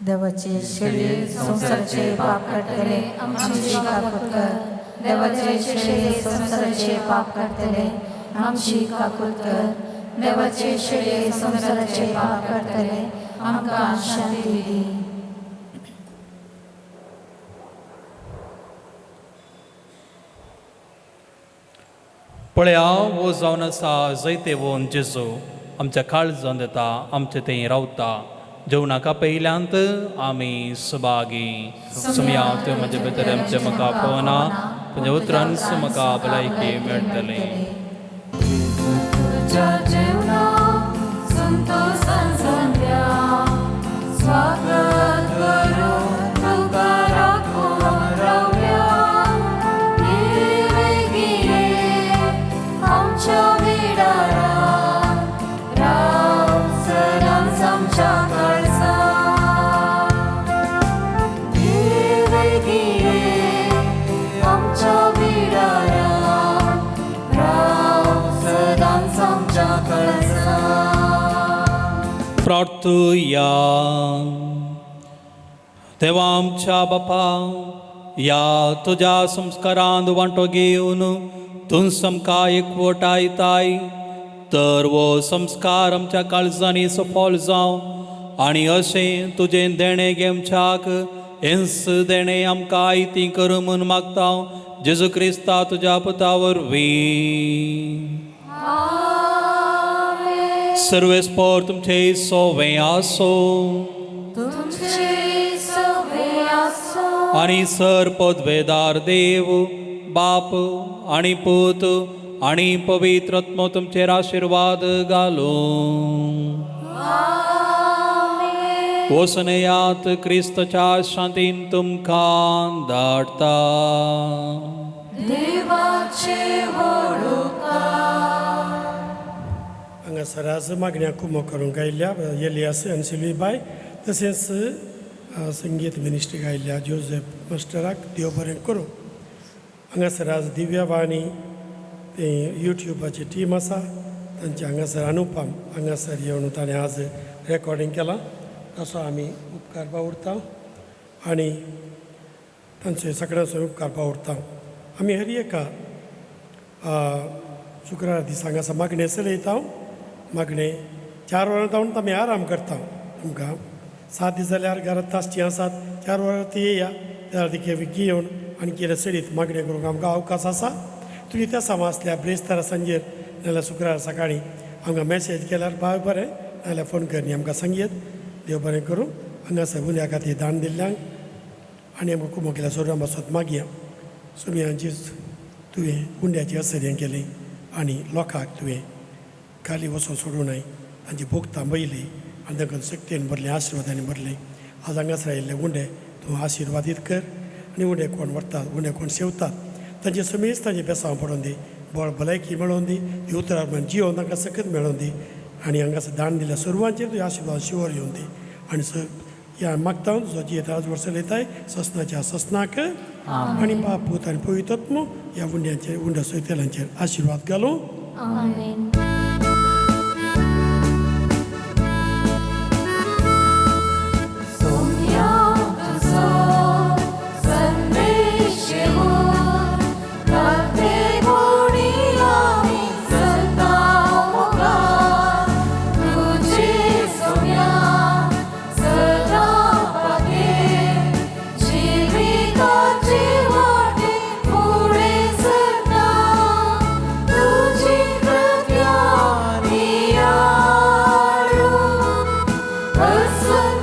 देवाचे शेळे संसाराचे पाप काढतले आमची काकूट कर. देवाचे शेळे संसाराचे पाप काढतले आमची काकूट कर. देवाचे शेळे संसाराचे पाप काढतले आमकां शांती दी. पळया वो जावन आसा जैते वोन जेजू आमच्या काळजान येता आमचे थंय रावता. जेवणाका पयल्यांत आमी सुभागी. सुम्या त्यो म्हजे भितर आमचे म्हाका पवना तुज्या उतरान म्हाका भलायकी मेळटली. तुझ्या जेवणाक संतोषान संध्या स्वागत करून तुका राखून रावया. येवेगिरे आमच्या बिडारान राव सदांच आमच्या काळजान. येवेगिरे आमच्या बिडारान राव सदांच आमच्या काळजान. प्रार्थुया. देवा आमच्या बापा या तुझ्या संस्कारांत वांटो घेवन तूं आमकां एकवटायताय तर वो संस्कार आमच्या काळजांनी सफल जावं आनी अशें तुजें देणें घेवच्याक इंस देणे आमकां ती कर म्हूण मागता जेजू क्रिस्ता तुज्या पुता वरवीं सर्वेस्पर तुमचे सोवें आसो तुमचे सवे आसो आणि सर पदवेदार देव बाप आणि पूत आणि पवित्र आत्मो तुमचेर आशीर्वाद घालो वसनयात क्रिस्तच्या शांतीन तुमकां धाडटा देवाचे हांगासर आज मागण्या कुमो करूंक आयिल्ल्या एलियास आनी सिल्वी बाय तशेंच संगीत मिनिस्ट्री गायिल्ल्या जोसेफ मास्टराक देव बरें करूं. हांगासर आज दिव्या वाणी ते युट्यूबाची टीम आसा तांचे हांगासर अनुपम हांगासर येवन ताणें आज रेकॉर्डिंग केलां ताचो आमी उपकार बावुरता आनी तांचे सगळ्यांचो उपकार बावुरता. आमी हर एका शुक्रार दीस हांगासर मागणे चलयता मागणे 4 वरां जावन आमी आराम करता. तुमकां 7 दीस जाल्यार घरांत तासची आसात 4 वरां ती येया त्या देखील घेवन आनी कितें सडीत मागणे करूंक आमकां अवकाश आसा. तुमी त्या सामा आसल्यार ब्रेस्तारा सांजेर नाल्यार शुक्रार सकाळीं आमकां मॅसेज केल्यार बरें नाल्यार फोन कर न्ही आमकां सांगेत. देव बरें करूं. हांगासर उद्या खातीर दान दिल्ल्यांक आनी आमकां कुमो केल्या सोडून बसत मागया सुमयांची तुवें कुंड्याची असर हें केलें आनी लोकांक तुवें खाली वचून सोडूं न्हय तांची भूक थांबयली आनी तांकां शक्तीन भरलें आशिर्वादांनी भरलें. आज हांगासर आयिल्ले उंडे तूं आशिर्वादीत कर आनी उंडे कोण व्हरतात उंडे कोण सेवतात तांचे समेज तांचे बेसांव पडोवन दी बळ भलायकी मेळोवन दी उतरार म्हण जियो तांकां सकत मेळोवन दी आनी हांगासर दान दिल्या सर्वांचेर तुवें आशिर्वाद शिवर येवन दी आनी ह्या मागता जो जी आज वर्स चलयताय ससनाच्या ससनाक आनी बाप पूत आनी पवित्र आत्मो ह्या उंड्यांचेर उंड्या सयतेलांचेर आशिर्वाद घालूं. आमेन. Person